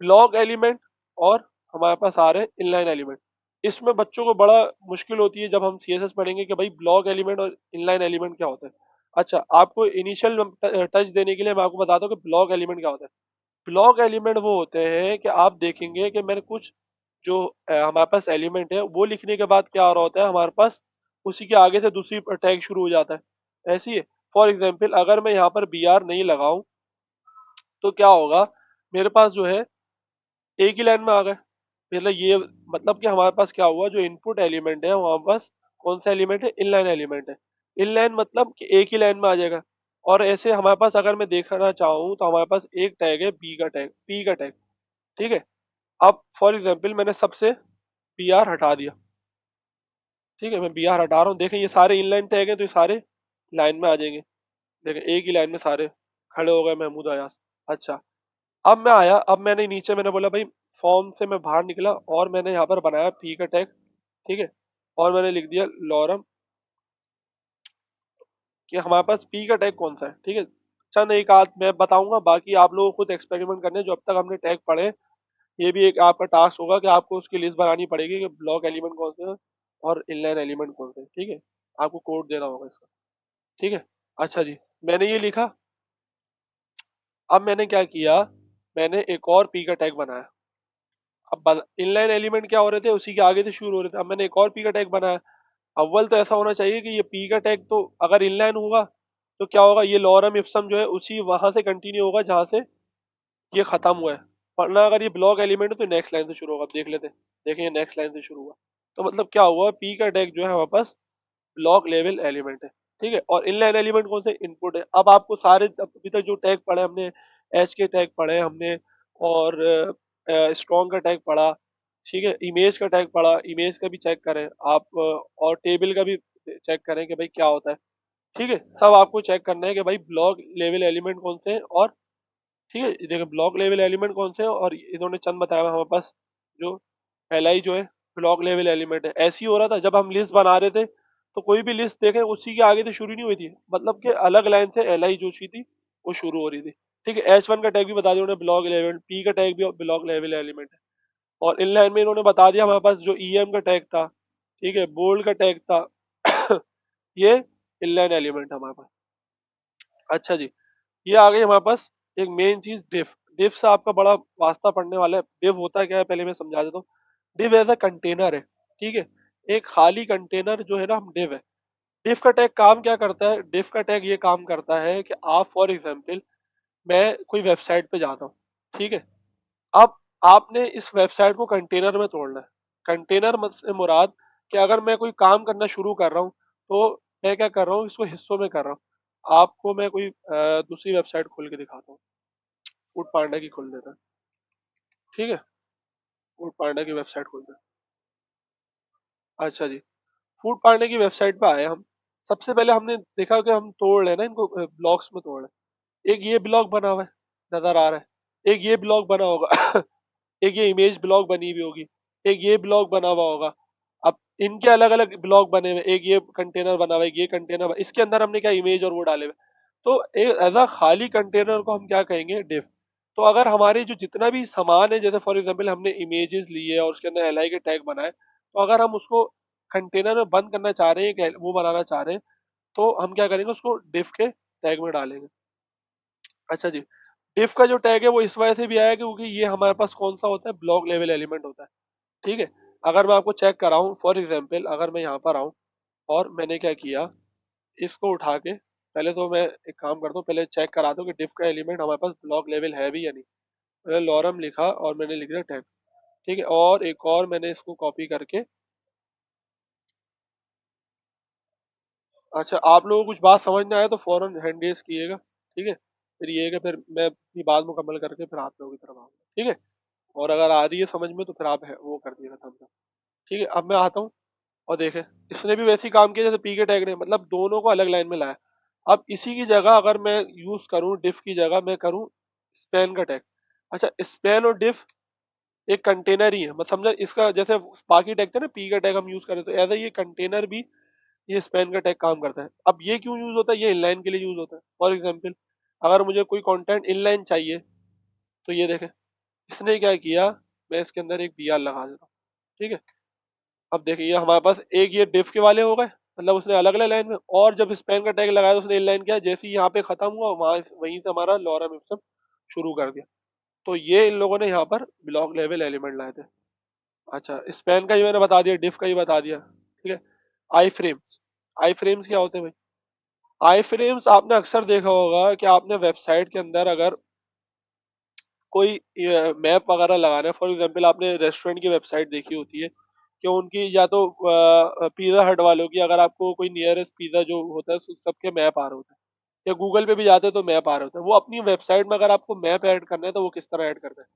ब्लॉक एलिमेंट और हमारे पास आ रहे हैं इनलाइन एलिमेंट। इसमें बच्चों को बड़ा मुश्किल होती है जब हम सीएसएस पढ़ेंगे कि भाई ब्लॉक एलिमेंट और इनलाइन एलिमेंट क्या होता है। अच्छा, आपको इनिशियल टच देने के लिए मैं आपको बताता हूँ कि ब्लॉक एलिमेंट क्या होता है। ब्लॉक एलिमेंट वो होते हैं कि आप देखेंगे कि मैंने कुछ जो हमारे पास एलिमेंट है वो लिखने के बाद क्या हो रहा होता है हमारे पास, उसी के आगे से दूसरी टैग शुरू हो जाता है। ऐसी है, फॉर एग्जाम्पल अगर मैं यहाँ पर बी आर नहीं लगाऊं तो क्या होगा, मेरे पास जो है एक ही लाइन में आ गए। मतलब ये मतलब कि हमारे पास क्या हुआ, जो इनपुट एलिमेंट है हमारे पास कौन सा एलिमेंट है, इनलाइन एलिमेंट है। इनलाइन मतलब कि एक ही लाइन में आ जाएगा। और ऐसे हमारे पास अगर मैं देखना चाहूँ तो हमारे पास एक टैग है बी का टैग, पी का टैग। ठीक है, अब फॉर एग्जाम्पल मैंने सबसे बी आर हटा दिया। ठीक है, मैं बी आर हटा रहा हूँ, देखें ये सारे इनलाइन टैग हैं तो ये सारे लाइन में आ जाएंगे। देखें एक ही लाइन में सारे खड़े हो गए महमूद अयास। अच्छा, अब मैं आया, अब मैंने नीचे मैंने बोला भाई फॉर्म से मैं बाहर निकला और मैंने यहाँ पर बनाया पी का टैग। ठीक है, और मैंने लिख दिया लॉरम, कि हमारे पास पी का टैग कौन सा है। ठीक है, चंद एक आध मैं बताऊंगा, बाकी आप लोगों को खुद एक्सपेरिमेंट करने हैं। जो अब तक हमने टैग पढ़े, ये भी एक आपका टास्क होगा कि आपको उसकी लिस्ट बनानी पड़ेगी कि ब्लॉक एलिमेंट कौन से हैं और इनलाइन एलिमेंट कौन से हैं। ठीक है, आपको कोड देना होगा इसका। ठीक है, अच्छा जी, मैंने ये लिखा। अब मैंने क्या किया, मैंने एक और पी का टैग बनाया। अब इनलाइन एलिमेंट क्या हो रहे थे, उसी के आगे से शुरू हो रहे थे। अब मैंने एक और पी का टैग बनाया। अव्वल तो ऐसा होना चाहिए कि ये पी का टैग तो अगर इनलाइन होगा तो क्या होगा, ये लॉरम इप्सम जो है उसी वहां से कंटिन्यू होगा जहां से ये खत्म हुआ है। वरना अगर ये ब्लॉक एलिमेंट है तो नेक्स्ट लाइन से शुरू होगा। अब देख लेते हैं, देखें ये नेक्स्ट लाइन से शुरू हुआ। तो मतलब क्या हुआ, पी का टैग जो है हमारे पास ब्लॉक लेवल एलिमेंट है। ठीक है, और इनलाइन एलिमेंट कौन से, इनपुट है। अब आपको सारे अभी तक जो टैग पढ़े हमने, एच के टैग पढ़े हमने, और स्ट्रॉन्ग का टैग पढ़ा। ठीक है, इमेज का टैग पढ़ा, इमेज का भी चेक करें आप, और टेबल का भी चेक करें कि भाई क्या होता है। ठीक है, सब आपको चेक करना है कि भाई ब्लॉक लेवल एलिमेंट कौन से हैं। और ठीक है, देखिए ब्लॉक लेवल एलिमेंट कौन से हैं, और इन्होंने चंद बताया हुआ हमारे पास। जो पहला ही जो है ब्लॉक लेवल एलिमेंट है। ऐसे ही हो रहा था जब हम लिस्ट बना रहे थे, तो कोई भी लिस्ट देखें उसी के आगे से शुरू नहीं हुई थी, मतलब कि अलग लाइन से एल आई जो सी थी वो शुरू हो रही थी। ठीक है, एच वन का टैग भी बता दिया उन्होंने ब्लॉक एलिमेंट, पी का टैग भी ब्लॉक लेवल एलिमेंट है। और इन लाइन में इन्होंने बता दिया हमारे पास जो ई एम का टैग था, ठीक है, बोल्ड का टैग था, ये इनलाइन एलिमेंट है हमारे पास। अच्छा जी, ये आ गई हमारे पास एक मेन चीज डिफ। डिफ से आपका बड़ा वास्ता पड़ने वाला है। डिफ होता क्या है पहले मैं समझा देता हूँ। डिफ एज अ कंटेनर है। ठीक है, एक खाली कंटेनर जो है ना, हम डिफ है। डिफ का टैग काम क्या करता है, डिफ का टैग ये काम करता है कि आप फॉर एग्जाम्पल मैं कोई वेबसाइट पे जाता हूँ। ठीक है, अब आपने इस वेबसाइट को कंटेनर में तोड़ना है। कंटेनर मत से मुराद कि अगर मैं कोई काम करना शुरू कर रहा हूँ तो मैं क्या कर रहा हूँ, इसको हिस्सों में कर रहा हूँ। आपको मैं कोई दूसरी वेबसाइट खोल के दिखाता हूँ। फूड पांडा की खोल देता है। ठीक है, फूड पांडा की वेबसाइट खोलते हैं। अच्छा जी, फूड पांडा की वेबसाइट पे आए हम। सबसे पहले हमने देखा कि हम तोड़ लेना इनको, ब्लॉक्स में तोड़ लें। एक ये ब्लॉक बना हुआ है, नजर आ रहा है। एक ये ब्लॉक बना होगा, एक ये इमेज ब्लॉक बनी हुई होगी, एक ये ब्लॉक बना हुआ होगा। अब इनके अलग अलग ब्लॉक बने हुए, एक ये कंटेनर बना हुआ है, एक ये कंटेनर, इसके अंदर हमने क्या इमेज और वो डाले हुए। तो एज अ खाली कंटेनर को हम क्या कहेंगे, डिव। तो अगर हमारे जो जितना भी सामान है, जैसे फॉर एग्जांपल हमने इमेजेस ली है और उसके अंदर एल आई के टैग बनाए, तो अगर हम उसको कंटेनर में बंद करना चाह रहे हैं, वो बनाना चाह रहे हैं, तो हम क्या करेंगे, उसको डिफ के टैग में डालेंगे। अच्छा जी, डिफ का जो टैग है वो इस वजह से भी आया क्योंकि ये हमारे पास कौन सा होता है, ब्लॉक लेवल एलिमेंट होता है। ठीक है, अगर मैं आपको चेक कराऊं, फॉर एग्जांपल अगर मैं यहाँ पर आऊं और मैंने क्या किया, इसको उठा के, पहले तो मैं एक काम करता हूँ, पहले चेक करा दूं कि डिफ का एलिमेंट हमारे पास ब्लॉक लेवल है भी या नहीं। मैंने लॉरम लिखा और मैंने लिख दिया टैग। ठीक है, और एक और मैंने इसको कॉपी करके, अच्छा आप लोगों को कुछ बात समझ में आए तो फौरन हैंड रेज कीजिएगा। ठीक है, फिर ये है कि फिर मैं अपनी बात मुकम्मल करके फिर आप लोगों की तरफ आऊँगा। ठीक है, और अगर आ रही है समझ में तो फिर आप वो कर दिएगा thumbs up। ठीक है, अब मैं आता हूँ और देखें, इसने भी वैसे ही काम किया जैसे पी के टैग ने, मतलब दोनों को अलग लाइन में लाया। अब इसी की जगह अगर मैं यूज करूँ, डिफ की जगह मैं करूँ स्पैन का टैग। अच्छा, स्पैन और डिफ एक कंटेनर ही है, मतलब समझा, इसका जैसे बाकी टैग थे ना, पी का टैग हम यूज करें तो ऐसा ये कंटेनर भी ये स्पैन का टैग काम करता है। अब ये क्यों यूज होता है, ये इनलाइन के लिए यूज होता है। फॉर एग्जाम्पल अगर मुझे कोई कंटेंट इनलाइन चाहिए तो ये देखें, इसने क्या किया, मैं इसके अंदर एक br लगा देता हूँ, ठीक है। अब देखिए ये हमारे पास एक ये div के वाले हो गए, मतलब उसने अलग अलग लाइन में, और जब स्पैन का टैग लगाया तो उसने इनलाइन किया, जैसे ही यहाँ पे खत्म हुआ वहां वहीं से हमारा लॉरम इप्सम शुरू कर दिया। तो ये इन लोगों ने यहाँ पर ब्लॉक लेवल एलिमेंट लाए थे। अच्छा, स्पैन का ही मैंने बता दिया, डिफ का ही बता दिया, ठीक है। आई फ्रेम्स, आई फ्रेम्स क्या होते हैं भाई? आई फ्रेम्स आपने अक्सर देखा होगा कि आपने वेबसाइट के अंदर अगर कोई मैप वगैरह लगाना है, फॉर एग्जांपल आपने रेस्टोरेंट की वेबसाइट देखी होती है कि उनकी या तो पिज्जा हट वालों की, अगर आपको कोई नियरेस्ट पिज्जा जो होता है सबके मैप आ रहे होते हैं, या गूगल पे भी जाते हैं तो मैप आ रहे होते हैं, वो अपनी वेबसाइट में अगर आपको मैप ऐड करना है तो वो किस तरह ऐड करना है,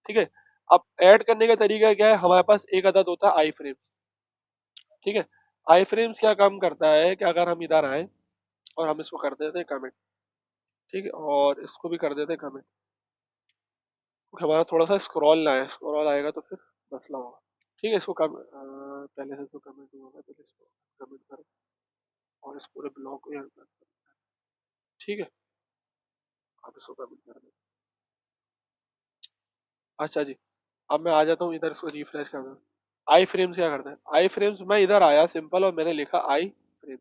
ठीक है। अब ऐड करने का तरीका क्या है, हमारे पास एक अदद होता है आई फ्रेम्स, ठीक है। आई फ्रेम्स क्या काम करता है कि अगर हम इधर आए और हम इसको कर देते हैं कमेंट, ठीक है, और इसको भी कर देते हैं कमेंट, हमारा थोड़ा सा स्क्रॉल ना है, स्क्रॉल आएगा तो फिर मसला होगा, ठीक है। इसको पहले से तो कमेंट होगा, पहले इसको कमेंट करो और इस पूरे ब्लॉक को यहाँ कर दो, ठीक है। आप इसको कमेंट कर दो। अच्छा जी, अब मैं आ जाता हूँ इधर, इसको रिफ्रेश कर दो। आई फ्रेम्स क्या करता है, आई फ्रेम्स, मैं इधर आया सिंपल और मैंने लिखा आई फ्रेम्स,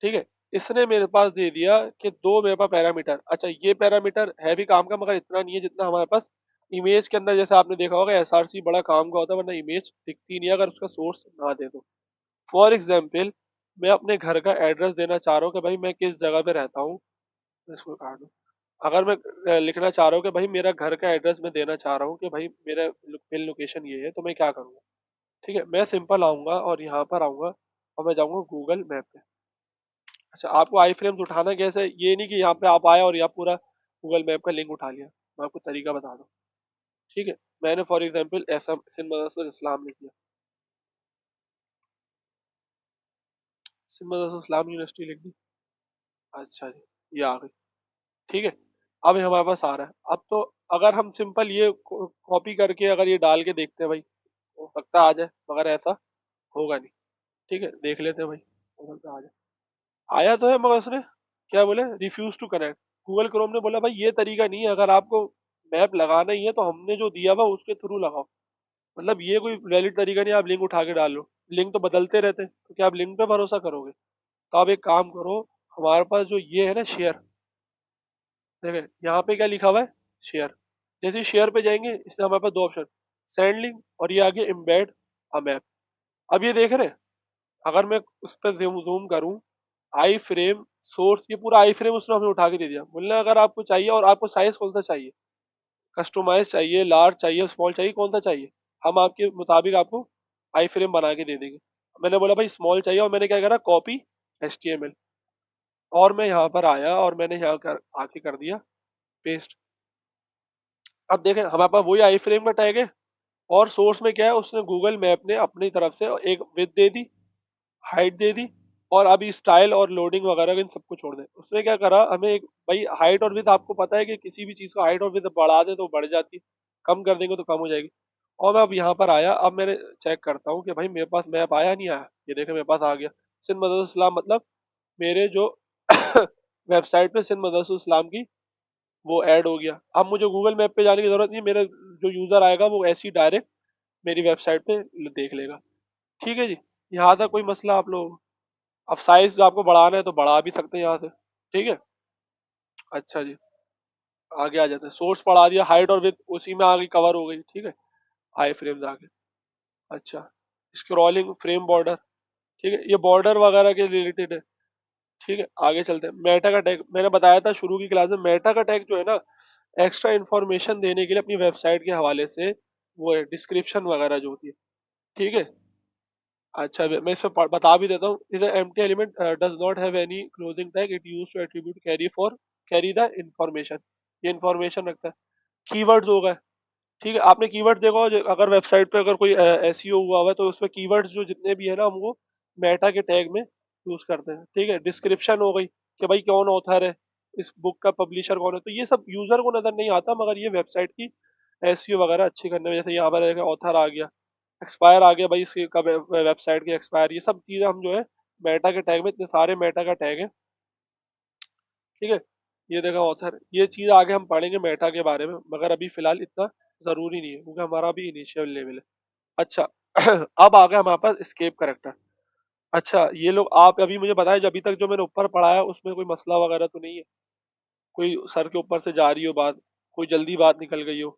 ठीक है। इसने मेरे पास दे दिया कि दो मेरे पास पैरामीटर, अच्छा ये पैरामीटर है भी काम का मगर इतना नहीं है जितना हमारे पास इमेज के अंदर, जैसे आपने देखा होगा एसआरसी बड़ा काम का होता है, वरना इमेज दिखती नहीं है अगर उसका सोर्स ना दे तो। फॉर एग्जाम्पल, मैं अपने घर का एड्रेस देना चाह रहा हूँ कि भाई मैं किस जगह पे रहता हूँ, मैं इसको काट दूं। अगर मैं लिखना चाह रहा हूँ कि भाई मेरा घर का एड्रेस मैं देना चाह रहा हूँ कि भाई मेरा मेन लोकेशन ये है, तो मैं क्या करूँगा, ठीक है। मैं सिंपल आऊंगा और यहाँ पर आऊंगा और मैं जाऊंगा गूगल मैप पे। अच्छा, आपको आई फ्रेम्स उठाना कैसे, ये नहीं कि यहाँ पे आप आए और यहाँ पूरा गूगल मैप का लिंक उठा लिया, मैं आपको तरीका बता दूँ, ठीक है। मैंने फॉर एग्जाम्पल ऐसा सिंध मदरसा इस्लाम लिख दिया, सिंध मदरसा इस्लाम यूनिवर्सिटी लिख दी, अच्छा जी ये आ गई, ठीक है। अब ये हमारे पास आ रहा है, अब तो अगर हम सिंपल ये कॉपी करके अगर ये डाल के देखते हैं भाई, हो सकता है आ जाए, मगर ऐसा होगा नहीं, ठीक है। देख लेते हैं भाई, हो सकता है आ जाए। आया तो है मगर उसने क्या बोले, refuse to connect. Google Chrome ने बोला भाई ये तरीका नहीं है, अगर आपको मैप लगाना ही है तो हमने जो दिया हुआ उसके थ्रू लगाओ, मतलब ये कोई वैलिड तरीका नहीं आप लिंक उठा के डाल लो, लिंक तो बदलते रहते हैं, तो क्या आप लिंक पे भरोसा करोगे? तो आप एक काम करो, हमारे पास जो ये है ना शेयर, देखें यहाँ पे क्या लिखा हुआ है, शेयर। जैसे शेयर पे जाएंगे इसमें हमारे पास दो ऑप्शन, सेंड लिंक और ये आगे एम्बेड अ मैप। अब ये देख रहे हैं, अगर मैं उस पर जूम करूं, आई फ्रेम सोर्स, ये पूरा आई फ्रेम उसने हमें उठा के दे दिया। बोलना अगर आपको चाहिए, और आपको साइज कौन सा चाहिए, कस्टमाइज चाहिए, लार्ज चाहिए, स्मॉल चाहिए, कौन सा चाहिए, हम आपके मुताबिक आपको आई फ्रेम बना के दे देंगे। मैंने बोला भाई स्मॉल चाहिए, और मैंने क्या करा, कॉपी HTML, और मैं यहाँ पर आया और मैंने यहाँ आके कर दिया पेस्ट। अब देखें हमारे पास वही आई फ्रेम का टैग है, और सोर्स में क्या है, उसने गूगल मैप ने अपनी तरफ से एक विड्थ दे दी, हाइट दे दी, और अभी स्टाइल और लोडिंग वगैरह इन सबको छोड़ दे। उसने क्या करा, हमें एक भाई हाइट और विड्थ, आपको पता है कि किसी भी चीज को हाइट और विड्थ बढ़ा दे तो बढ़ जाती है, कम कर देंगे तो कम हो जाएगी। और मैं अब यहाँ पर आया, अब मैंने चेक करता हूँ कि भाई मेरे पास मैप आया नहीं आया, ये देखे मेरे पास आ गया, सिंध मदरसा इस्लाम, मतलब मेरे जो वेबसाइट पे सिंध मदरसा इस्लाम की वो ऐड हो गया। अब मुझे गूगल मैप पे जाने की जरूरत नहीं, मेरा जो यूजर आएगा वो ऐसे ही डायरेक्ट मेरी वेबसाइट पे देख लेगा, ठीक है जी। यहाँ तक कोई मसला आप लोग? अब साइज आपको बढ़ाना है तो बढ़ा भी सकते हैं यहाँ से, ठीक है। अच्छा जी, आगे आ जाते हैं, सोर्स बढ़ा दिया, हाइट और विड्थ उसी में आगे कवर हो गई, ठीक है। आई फ्रेम्स आगे, अच्छा, स्क्रॉलिंग फ्रेम बॉर्डर, ठीक है, ये बॉर्डर वगैरह के रिलेटेड है, ठीक है। आगे चलते हैं, मेटा का टैग, मैंने बताया था शुरू की क्लास में, मेटा का टैग जो है ना, एक्स्ट्रा इन्फॉर्मेशन देने के लिए अपनी वेबसाइट के हवाले से, वो है डिस्क्रिप्शन वगैरह जो होती है, ठीक है। अच्छा मैं इस पे बता भी देता हूँ, इधर empty element does not have any closing tag, it used to attribute carry for carry the information, ये इंफॉर्मेशन रखता है। कीवर्ड्स हो गए, ठीक है, आपने कीवर्ड देखा हो, अगर वेबसाइट पे अगर कोई एसईओ हुआ हुआ है तो उसमें कीवर्ड्स जो जितने भी है ना, हम वो मेटा के टैग में यूज करते हैं, ठीक है। डिस्क्रिप्शन हो गई कि भाई कौन ऑथर है, इस बुक का पब्लिशर कौन है, तो ये सब यूजर को नजर नहीं आता, मगर ये वेबसाइट की एसईओ वगैरह अच्छी करने में, जैसे यहाँ पर ऑथर आ गया, एक्सपायर आ गया भाई, इसकी कब वेबसाइट की एक्सपायर, ये सब चीजें हम जो है मेटा के टैग में, इतने सारे मेटा का टैग है, ठीक है। ये देखा ऑथर, ये चीज आगे हम पढ़ेंगे मेटा के बारे में, मगर अभी फिलहाल इतना जरूरी नहीं है क्योंकि हमारा भी इनिशियल लेवल है। अच्छा अब आ गया हमारे पास स्केप करेक्टर। अच्छा ये लोग आप अभी मुझे बताएं, अभी तक जो मैंने ऊपर पढ़ाया उसमें कोई मसला वगैरह तो नहीं है, कोई सर के ऊपर से जा रही हो बात, कोई जल्दी बात निकल गई हो,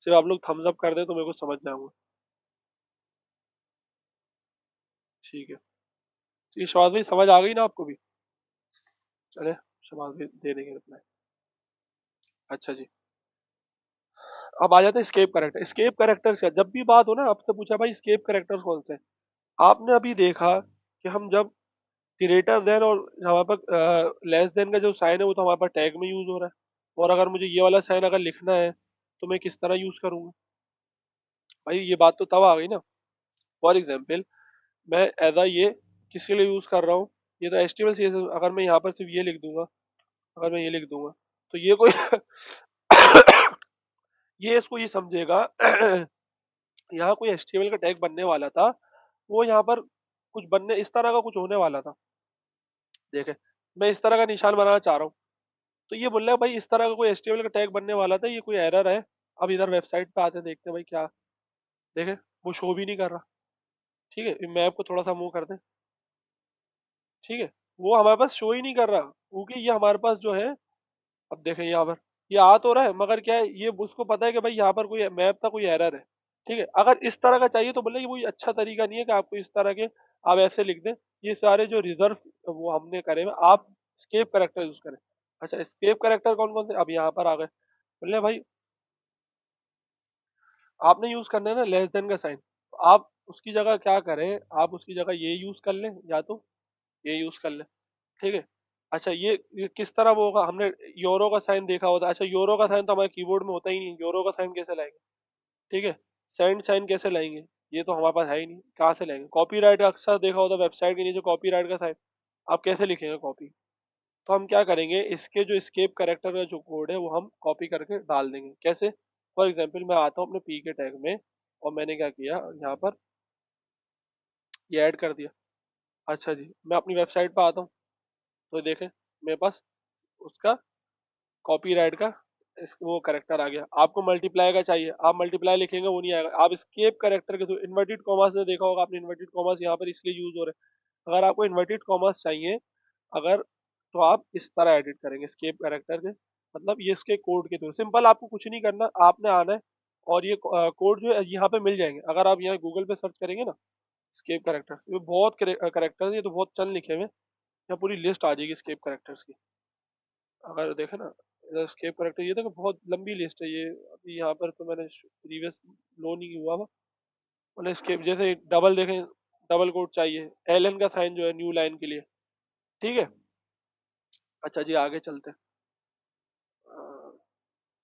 सिर्फ आप लोग थम्स अप कर दे तो मेरे को समझ जाऊंगा। ठीक है। तो ये शबाज भाई समझ आ गई ना आपको भी? चले, शबाज भाई दे देंगे रिप्लाई। अच्छा जी, अब आ जाते हैं स्केप करेक्टर। स्केप करेक्टर से जब भी बात हो ना, आपसे पूछा भाई स्केप करेक्टर कौन से हैं? आपने अभी देखा कि हम जब ग्रेटर देन और हमारे पास लेस देन का जो साइन है वो तो हमारे पास टैग में यूज हो रहा है, और अगर मुझे ये वाला साइन अगर लिखना है तो मैं किस तरह यूज करूंगा? भाई ये बात तो तब आ गई ना। फॉर एग्जाम्पल मैं एज ये किसके लिए यूज कर रहा हूँ, ये तो एचटीएमएल सीएसएस, अगर मैं यहाँ पर सिर्फ ये लिख दूंगा, अगर मैं ये लिख दूंगा तो ये कोई ये इसको ये समझेगा यहाँ कोई एचटीएमएल का टैग बनने वाला था, वो यहाँ पर कुछ बनने इस तरह का कुछ होने वाला था। देखे, मैं इस तरह का निशान बनाना चाह रहा हूँ, तो ये बोल रहा है भाई इस तरह का कोई एचटीएमएल का टैग बनने वाला था, ये कोई एरर है। अब इधर वेबसाइट पे आते हैं, देखते हैं भाई क्या। देखे, वो शो भी नहीं कर रहा। ठीक है, मैप को थोड़ा सा मूव कर दे। ठीक है, वो हमारे पास शो ही नहीं कर रहा क्योंकि ये हमारे पास जो है, अब देखें यहाँ पर ये आ तो रहा है, मगर क्या है, ये उसको पता है कि भाई यहाँ पर कोई मैप था, कोई एरर है। ठीक है, अगर इस तरह का चाहिए तो बोले ये कोई अच्छा तरीका नहीं है कि आपको इस तरह के आप ऐसे लिख दें। ये सारे जो रिजर्व वो हमने करे हुए, आप स्केप करेक्टर यूज करें। अच्छा स्केप करेक्टर कौन कौन से अब यहाँ पर आ गए, बोले भाई आपने यूज करना है ना लेस देन का साइन, तो आप उसकी जगह क्या करें, आप उसकी जगह ये यूज कर लें या तो ये यूज कर लें। ठीक है। अच्छा ये किस तरह वो होगा, हमने यूरो का साइन देखा होता है। अच्छा यूरो का साइन तो हमारे कीबोर्ड में होता ही नहीं, यूरो का साइन कैसे लाएंगे? ठीक है, सेंड साइन कैसे लाएंगे? ये तो हमारे पास है ही नहीं, कहाँ से लाएंगे? कॉपीराइट का अक्सर देखा होता वेबसाइट के नीचे कॉपीराइट का साइन, आप कैसे लिखेंगे कॉपी? तो हम क्या करेंगे, इसके जो स्केप कैरेक्टर का जो कोड है वो हम कॉपी करके डाल देंगे। कैसे? फॉर एग्जाम्पल मैं आता हूँ अपने पी के टैग में, और मैंने क्या किया यहाँ पर ये ऐड कर दिया। अच्छा जी, मैं अपनी वेबसाइट पर आता हूँ तो देखें मेरे पास उसका कॉपीराइट का वो करेक्टर आ गया। आपको मल्टीप्लाई का चाहिए, आप मल्टीप्लाई लिखेंगे वो नहीं आएगा। आप स्केप करेक्टर के थ्रू इन्वर्टेड कॉमास से देखा होगा आपने, इन्वर्टेड कॉमास यहाँ पर इसलिए यूज हो रहे हैं। अगर आपको इन्वर्टेड कॉमास चाहिए अगर, तो आप इस तरह एडिट करेंगे स्केप करेक्टर के, मतलब ये इसके कोड के थ्रू सिंपल, आपको कुछ नहीं करना, आपने आना है और ये कोड जो है यहाँ पे मिल जाएंगे। अगर आप यहाँ गूगल पे सर्च करेंगे ना स्केप करेक्टर्स, ये बहुत करेक्टर्स, ये तो बहुत चंद लिखे हुए हैं, यहाँ पूरी लिस्ट आ जाएगी स्केप करेक्टर्स की। अगर देखे ना स्केप करेक्टर, ये देखो बहुत लंबी लिस्ट है ये। अभी यहाँ पर तो मैंने प्रीवियस लो नहीं हुआ हुआ, मैंने स्केप जैसे डबल देखें, डबल कोट चाहिए, एलन का साइन जो है न्यू लाइन के लिए। ठीक है। अच्छा जी आगे चलते हैं।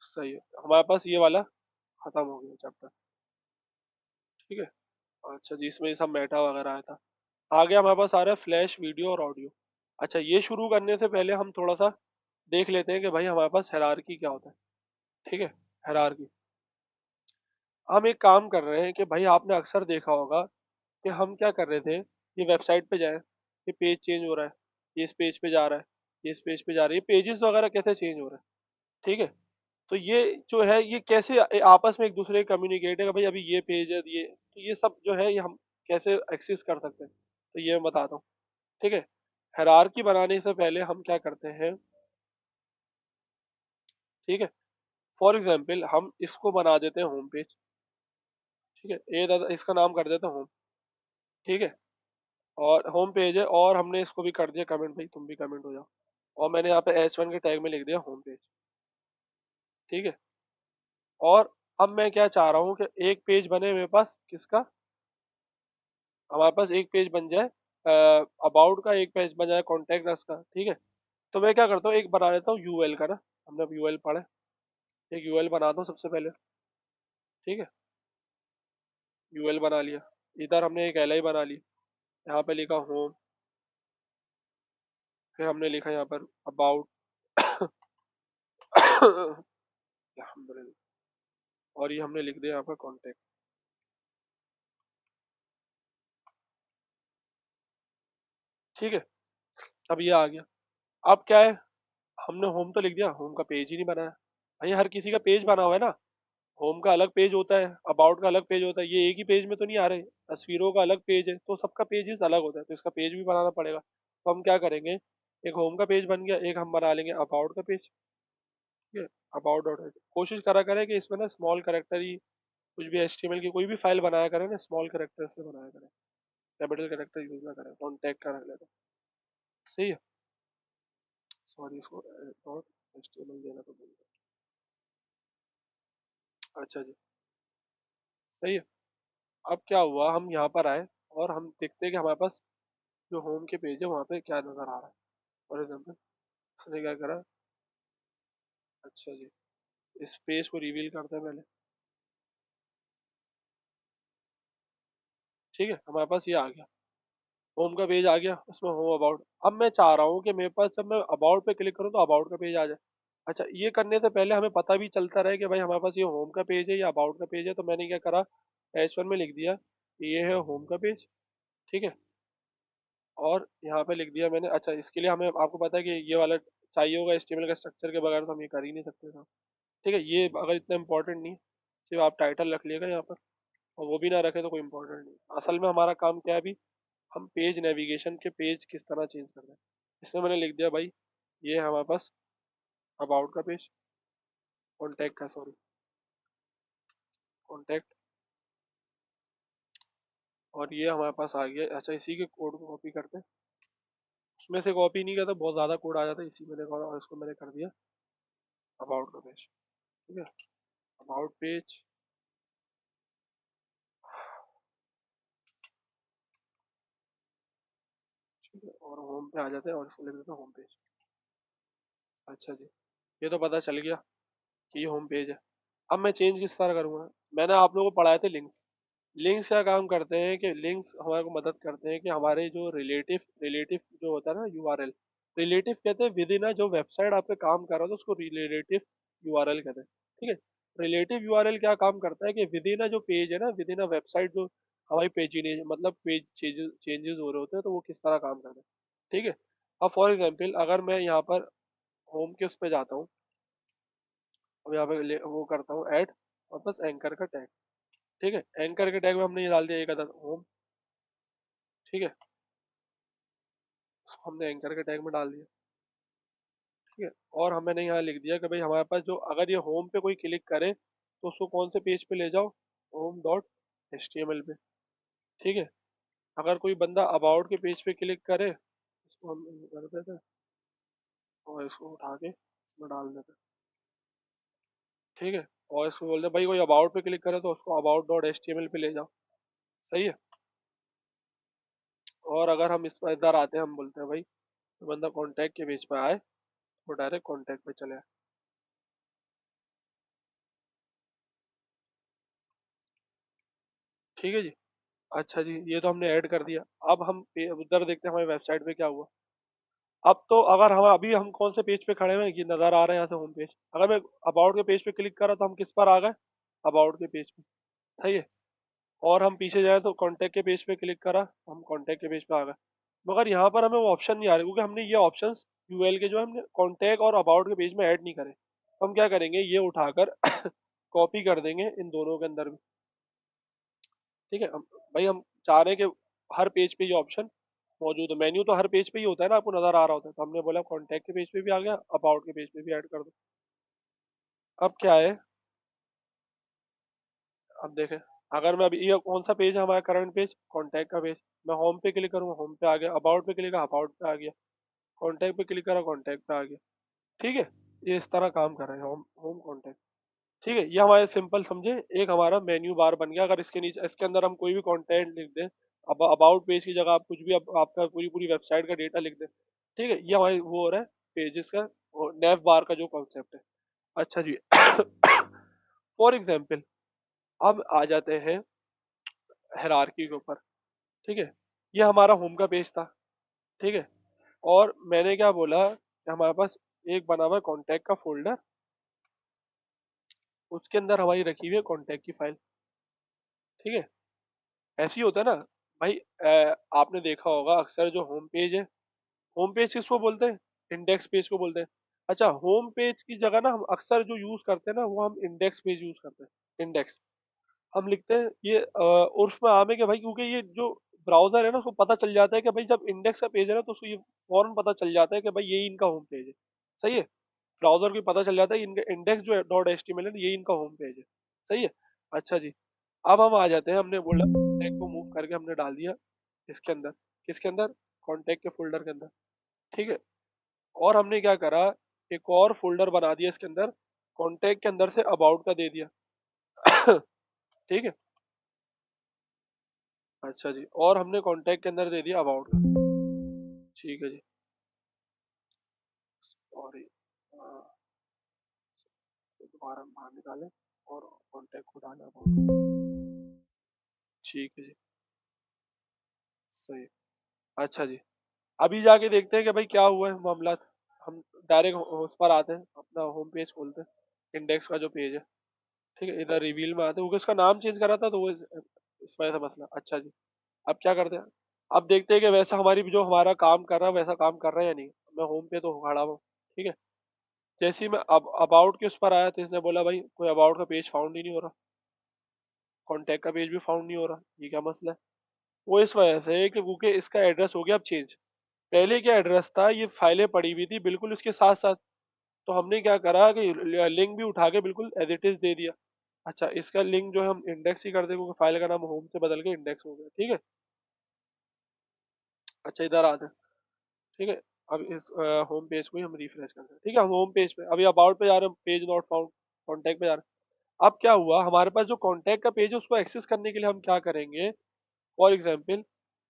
सही है, हमारे पास ये वाला खत्म हो गया चैप्टर। ठीक है। अच्छा जी, इसमें ये सब मेटा वगैरह आया था। आगे हमारे पास आ रहा है फ्लैश वीडियो और ऑडियो। अच्छा ये शुरू करने से पहले हम थोड़ा सा देख लेते हैं कि भाई हमारे पास हायरार्की क्या होता है। ठीक है, हायरार्की। हम एक काम कर रहे हैं कि भाई आपने अक्सर देखा होगा कि हम क्या कर रहे थे, ये वेबसाइट पे जाए, ये पेज चेंज हो रहा है, ये इस पेज पे जा रहा है, ये इस पेज पे जा रहा है, ये पेजेस वगैरह कैसे चेंज हो रहे हैं। ठीक है। तो ये जो है ये कैसे आपस में एक दूसरे कम्युनिकेट है कि भाई अभी ये पेज है, ये तो ये सब जो है ये हम कैसे एक्सेस कर सकते हैं, तो ये मैं बताता हूँ। ठीक है। हायरार्की बनाने से पहले हम क्या करते हैं, ठीक है, फॉर एग्जाम्पल हम इसको बना देते हैं होम पेज। ठीक है, ये इसका नाम कर देते हैं होम। ठीक है, और होम पेज है और हमने इसको भी कर दिया कमेंट, भाई तुम भी कमेंट हो जाओ, और मैंने यहाँ पे H1 के टैग में लिख दिया होम पेज। ठीक है। और अब मैं क्या चाह रहा हूँ कि एक पेज बने मेरे पास किसका, हमारे पास एक पेज बन जाए अबाउट का, एक पेज बन जाए कॉन्टेक्ट अस का। ठीक है। तो मैं क्या करता हूँ, एक बना लेता हूँ यूएल का ना, हमने अब यूएल पढ़ा है, एक यूएल बनाता हूँ सबसे पहले। ठीक है, यूएल बना लिया, इधर हमने एक एलआई बना ली, यहाँ पे लिखा होम, फिर हमने लिखा यहाँ पर अबाउट और ये हमने लिख दिया यहाँ पर कॉन्टेक्ट। ठीक है, अब ये आ गया। अब क्या है, हमने होम तो लिख दिया, होम का पेज ही नहीं बनाया। भाई हर किसी का पेज बना हुआ है ना, होम का अलग पेज होता है, अबाउट का अलग पेज होता है, ये एक ही पेज में तो नहीं आ रहे। तस्वीरों का अलग पेज है, तो सबका पेजेस अलग होता है, तो इसका पेज भी बनाना पड़ेगा। तो हम क्या करेंगे, एक होम का पेज बन गया, एक हम बना लेंगे अबाउट का पेज। ठीक है, अबाउट डॉट, कोशिश करा करें कि इसमें ना स्मॉल करेक्टर ही, कुछ भी एचटीएमएल की कोई भी फाइल बनाया करें ना, स्मॉल करेक्टर से बनाया करें, कैपिटल करेक्टर यूज ना करें, कॉन्टैक्ट का रख लेते हैं। सही है। सॉरी, इसको डॉट एचटीएमएल देना तो भूल गया। अच्छा जी, सही है। अब क्या हुआ, हम यहाँ पर आए और हम देखते हैं कि हमारे पास जो होम के पेज है वहाँ पे क्या नजर आ रहा है। फॉर एग्जाम्पल उसने क्या करा, अच्छा जी, इस पेज को रिवील करते हैं पहले। ठीक है, हमारे पास ये आ गया, होम का पेज आ गया, उसमें होम अबाउट। अब मैं चाह रहा हूँ कि मेरे पास जब मैं अबाउट पे क्लिक करूँ तो अबाउट का पेज आ जाए। अच्छा, ये करने से पहले हमें पता भी चलता रहे कि भाई हमारे पास ये होम का पेज है या अबाउट का पेज है, तो मैंने क्या करा, H1 में लिख दिया कि ये है होम का पेज। ठीक है, और यहाँ पे लिख दिया मैंने, अच्छा इसके लिए हमें, आपको पता है कि ये वाला चाहिए होगा, HTML का स्ट्रक्चर के बगैर तो हम ये कर ही नहीं सकते था। ठीक है, ये अगर इतना इंपॉर्टेंट नहीं, सिर्फ आप टाइटल रख लिएगा यहाँ पर, और वो भी ना रखे तो कोई इंपॉर्टेंट नहीं। असल में हमारा काम क्या है अभी, हम पेज नेविगेशन के पेज किस तरह चेंज कर रहे हैं। इसमें मैंने लिख दिया भाई, ये है हमारे पास अबाउट का पेज, कॉन्टैक्ट का, सॉरी, कॉन्टैक्ट, और ये हमारे पास आ गया। अच्छा, इसी के कोड को कॉपी करते हैं, उसमें से कॉपी नहीं करता, बहुत ज़्यादा कोड आ जाता है, इसी मैंने करा और इसको मैंने कर दिया अबाउट का पेज। ठीक है, अबाउट पेज, ठीक है, और होम पे आ जाते हैं और इसको लिख देते हैं होम पेज। अच्छा जी, ये तो पता चल गया कि ये होम पेज है। अब मैं चेंज किस तरह करूँगा, मैंने आप लोगों को पढ़ाए थे लिंक्स। लिंक्स क्या काम करते हैं कि लिंक्स हमारे को मदद करते हैं कि हमारे जो रिलेटिव रिलेटिव जो होता है ना, यूआरएल, रिलेटिव कहते हैं विद इन जो वेबसाइट आप पे काम कर रहा हो तो उसको रिलेटिव यूआरएल कहते हैं। ठीक है, रिलेटिव यूआरएल क्या काम करता है कि विद इन जो पेज है ना, विद इन वेबसाइट जो हमारी पेज मतलब पेज चेंजेस हो रहे होते हैं, तो वो किस तरह काम करते हैं। ठीक है, अब फॉर एग्जाम्पल अगर मैं यहाँ पर होम के उस पर जाता हूँ, अब यहाँ पे वो करता हूँ ऐड, और बस एंकर का टैग। ठीक है, एंकर के टैग में हमने ये डाल दिया एक अदर होम। ठीक है, उसको हमने एंकर के टैग में डाल दिया। ठीक है, और हमने यहाँ लिख दिया कि भाई हमारे पास जो, अगर ये होम पे कोई क्लिक करे तो उसको कौन से पेज पे ले जाओ, home dot H T M L पे। ठीक है, अगर कोई बंदा अबाउट के पेज पे क्लिक करे, इसको हम कर देते हैं और इसको उठा के इसमें डाल देते हैं। ठीक है, और इसको बोलते हैं भाई कोई अबाउट पे क्लिक करे तो उसको about dot H T M L पे ले जाओ। सही है, और अगर हम इस पर इधर आते हैं, हम बोलते हैं भाई तो बंदा कॉन्टैक्ट के पेज पे आए तो डायरेक्ट कॉन्टैक्ट पे चले। ठीक है जी। अच्छा जी, ये तो हमने ऐड कर दिया। अब हम उधर देखते हैं हमारी वेबसाइट पे क्या हुआ। अब तो अगर हम अभी, हम कौन से पेज पे खड़े हैं, ये नजर आ रहे हैं यहाँ से होम पेज। अगर मैं अबाउट के पेज पे क्लिक करा तो हम किस पर आ गए, अबाउट के पेज पे। सही है, और हम पीछे जाए तो कांटेक्ट के पेज पे क्लिक करा तो हम कांटेक्ट के पेज पे आ गए। मगर यहाँ पर हमें वो ऑप्शन नहीं आ रहे, क्योंकि हमने ये ऑप्शंस यूएल के जो है हमने कांटेक्ट और अबाउट के पेज में ऐड नहीं करे। तो हम क्या करेंगे, ये उठाकर कॉपी कर देंगे इन दोनों के अंदर भी। ठीक है, भाई हम चाह रहे हैं कि हर पेज पे ये ऑप्शन मौजूद है, मेन्यू तो हर पेज पे ही होता है ना, आपको नजर आ रहा होता है, तो हमने बोला कॉन्टैक्ट के पेज पे भी आ गया, अबाउट के पेज पे भी ऐड कर दो। अब क्या है, अब देखें, अगर मैं अभी, ये कौन सा पेज है हमारा करंट पेज, कॉन्टैक्ट का पेज। मैं होम पे क्लिक करूंगा, होम पे आ गया, अबाउट पे क्लिक करा, अबाउट पे आ गया, कॉन्टैक्ट पे क्लिक करा, कॉन्टैक्ट पे आ गया। ठीक है, ये इस तरह काम कर रहे हैं होम होम कॉन्टैक्ट। ठीक है, ये हमारे सिंपल समझे, एक हमारा मेन्यू बार बन गया। अगर इसके नीचे, इसके अंदर हम कोई भी कंटेंट लिख दें, अब अबाउट पेज की जगह आप कुछ भी, अब आपका पूरी पूरी वेबसाइट का डेटा लिख दें, ठीक है, ये हमारी वो हो रहा है पेजेस का, नेव बार का जो कॉन्सेप्ट है। अच्छा जी। फॉर एग्जाम्पल अब आ जाते हैं हायरार्की के ऊपर। ठीक है, ये हमारा होम का पेज था। ठीक है, और मैंने क्या बोला कि हमारे पास एक बना हुआ है कॉन्टैक्ट का फोल्डर, उसके अंदर हमारी रखी हुई है कॉन्टैक्ट की फाइल। ठीक है, ऐसे ही होता है ना भाई। आपने देखा होगा अक्सर जो होम पेज है, होम पेज किसको बोलते हैं, इंडेक्स पेज को बोलते हैं। अच्छा, होम पेज की जगह ना हम अक्सर जो यूज करते हैं ना, वो हम इंडेक्स पेज यूज करते हैं। इंडेक्स हम लिखते हैं ये उर्फ में आम है कि भाई, क्योंकि ये जो ब्राउजर है ना, उसको पता चल जाता है कि भाई जब इंडेक्स का पेज है ना, तो उसको ये फौरन पता चल जाता है कि भाई यही इनका होम पेज है। सही है। ब्राउजर को पता चल जाता है इनका इंडेक्स जो है डॉट एचटीएमएल है, यही इनका होम पेज है। सही है। अच्छा जी, अब हम आ जाते हैं, हमने बोला टैग को मूव करके हमने डाल दिया इसके अंदर। किसके अंदर? कॉन्टैक्ट के फोल्डर के अंदर। ठीक है। और हमने क्या करा, एक और फोल्डर बना दिया इसके अंदर, कॉन्टैक्ट के अंदर से अबाउट का दे दिया। ठीक है। अच्छा जी, और हमने कॉन्टैक्ट के अंदर दे दिया अबाउट का। ठीक है जी। सॉरी, दोबारा हम बाहर निकालें और कॉन्टैक्ट को डाला अबाउट। ठीक है जी। सही। अच्छा जी, अभी जाके देखते हैं कि भाई क्या हुआ है मामला। हम डायरेक्ट उस पर आते हैं, अपना होम पेज खोलते हैं, इंडेक्स का जो पेज है। ठीक है, इधर रिवील में आते हैं, क्योंकि उसका नाम चेंज करा था तो वो इस वजह से मसला। अच्छा जी, अब क्या करते हैं, अब देखते हैं कि वैसा हमारी जो हमारा काम कर रहा है वैसा काम कर रहा है या नहीं। मैं होम पे तो खड़ा हूँ। ठीक है। जैसे ही मैं अब अबाउट के उस पर आया, तो इसने बोला भाई कोई अबाउट का पेज फाउंड ही नहीं हो रहा, कॉन्टैक्ट का पेज भी फाउंड नहीं हो रहा, ये क्या मसला है। वो इस वजह से कि क्योंकि इसका एड्रेस हो गया अब चेंज। पहले क्या एड्रेस था, ये फाइलें पड़ी हुई थी बिल्कुल उसके साथ साथ। तो हमने क्या करा कि लिंक भी उठा के बिल्कुल एज इट इज दे दिया। अच्छा, इसका लिंक जो है हम इंडेक्स ही कर देंगे, क्योंकि फाइल का नाम होम से बदल के इंडेक्स हो गया। ठीक है। अच्छा, इधर आते हैं। ठीक है। अब इस होम पेज को ही हम रिफ्रेश करते हैं। ठीक है, हम होम पेज पे अभी अबाउट पे जा रहे हैं, पेज नॉट फाउंड, कॉन्टैक्ट पे जा रहे हैं। अब क्या हुआ, हमारे पास जो कॉन्टैक्ट का पेज है उसको एक्सेस करने के लिए हम क्या करेंगे। फॉर एग्जाम्पल,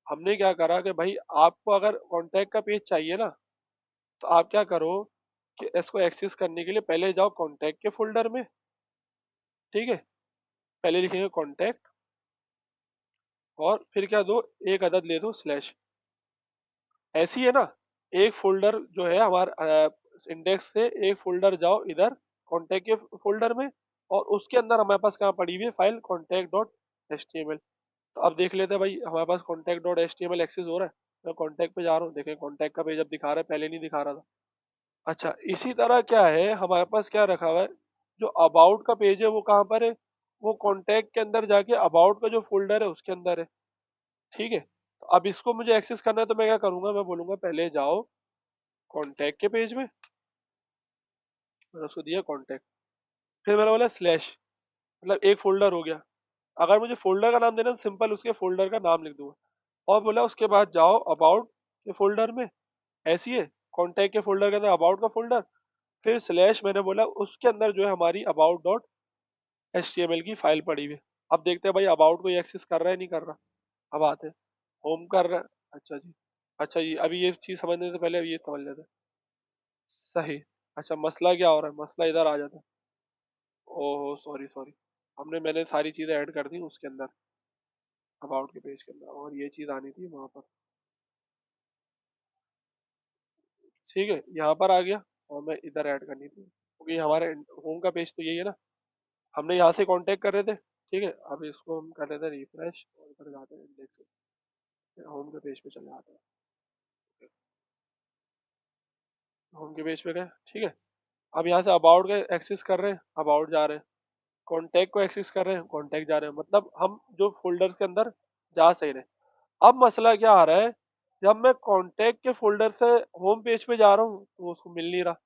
हमने क्या करा कि भाई आपको अगर कॉन्टैक्ट का पेज चाहिए ना, तो आप क्या करो कि इसको एक्सेस करने के लिए पहले जाओ कॉन्टैक्ट के फोल्डर में। ठीक है। पहले लिखेंगे कॉन्टैक्ट, और फिर क्या दो, एक अदद ले दो स्लैश। ऐसी है ना, एक फोल्डर जो है हमारा इंडेक्स से एक फोल्डर जाओ इधर कॉन्टैक्ट के फोल्डर में, और उसके अंदर हमारे पास कहाँ पड़ी हुई है file, contact dot H T M L. तो अब देख लेते हैं भाई हमारे पास contact dot H T M L access हो रहा है। मैं कॉन्टैक्ट पे जा रहा हूँ, देखें कॉन्टैक्ट का पेज अब दिखा रहा है, पहले नहीं दिखा रहा था। अच्छा, इसी तरह क्या है हमारे पास क्या रखा हुआ है, जो अबाउट का पेज है वो कहाँ पर है, वो कॉन्टैक्ट के अंदर जाके अबाउट का जो फोल्डर है उसके अंदर है। ठीक है। तो अब इसको मुझे एक्सेस करना है, तो मैं क्या करूंगा, मैं बोलूंगा पहले जाओ कॉन्टैक्ट के पेज में। मैंने उसको दिया कॉन्टैक्ट, फिर मैंने बोला स्लैश, मतलब एक फोल्डर हो गया। अगर मुझे फोल्डर का नाम देना है तो सिंपल उसके फोल्डर का नाम लिख दूंगा। और बोला उसके बाद जाओ अबाउट के फोल्डर में। ऐसी है, कॉन्टैक्ट के फोल्डर के अंदर अबाउट का फोल्डर, फिर स्लैश, मैंने बोला उसके अंदर जो है हमारी about dot H T M L की फाइल पड़ी हुई है। अब देखते हैं भाई अबाउट को ये एक्सेस कर रहा है नहीं कर रहा। अब आते हैं, होम कर रहा है। अच्छा जी। अच्छा जी, अभी ये चीज समझने से पहले अभी ये समझ लेते हैं। सही। अच्छा, मसला क्या हो रहा है, मसला इधर आ जाता है। ओहो, सॉरी सॉरी, मैंने सारी चीजें ऐड कर दी उसके अंदर, अबाउट के पेज के अंदर, और ये चीज आनी थी वहां पर। ठीक है, यहाँ पर आ गया, और मैं इधर ऐड करनी थी, क्योंकि हमारे होम का पेज तो यही है ना, हमने यहाँ से कांटेक्ट कर रहे थे। ठीक है, अब इसको हम कर रहे थे रिफ्रेश, और इधर जाते हैं इंडेक्स, होम के पेज पे चले जाते हैं। होम के पेज पे गए। ठीक है। अब यहाँ से अबाउट का एक्सेस कर रहे हैं, अबाउट जा रहे हैं, कॉन्टैक्ट को एक्सेस कर रहे हैं, कॉन्टैक्ट जा रहे हैं, मतलब हम जो फोल्डर के अंदर जा सही रहे। अब मसला क्या आ रहा है, जब मैं कॉन्टैक्ट के फोल्डर से होम पेज पे जा रहा हूँ तो उसको मिल नहीं रहा,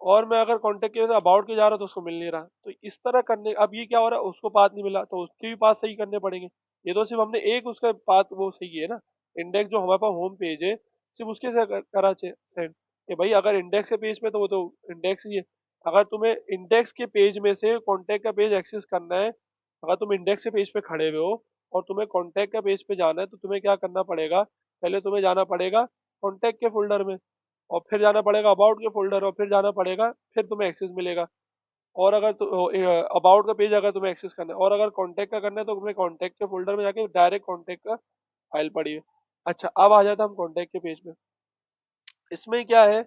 और मैं अगर कॉन्टैक्ट की वजह से अबाउट के जा रहा हूँ तो उसको मिल नहीं रहा। तो इस तरह करने, अब ये क्या हो रहा है, उसको पाथ नहीं मिला तो उसके भी पाथ सही करने पड़ेंगे। ये तो सिर्फ हमने एक उसका पाथ वो सही किया है ना, इंडेक्स जो हमारे पास होम पेज है, सिर्फ उसके से करा सेंड। कि भाई अगर इंडेक्स के पेज पे तो वो तो इंडेक्स ही है। अगर तुम्हें इंडेक्स के पेज में से कॉन्टैक्ट का पेज एक्सेस करना है, अगर तुम इंडेक्स के पेज पे खड़े हुए हो और तुम्हें कॉन्टैक्ट का पेज पे जाना है, तो तुम्हें क्या करना पड़ेगा, पहले तुम्हें जाना पड़ेगा कॉन्टैक्ट के फोल्डर में, और फिर जाना पड़ेगा अबाउट के फोल्डर, और फिर जाना पड़ेगा, फिर तुम्हें एक्सेस मिलेगा। और अगर अबाउट का पेज अगर तुम्हें एक्सेस करना है, और अगर कांटेक्ट का करना है, तो तुम्हें कांटेक्ट के फोल्डर में जाके डायरेक्ट कांटेक्ट का फाइल पड़ी है। अच्छा, अब आ जाता हम कांटेक्ट के पेज में। इसमें क्या है,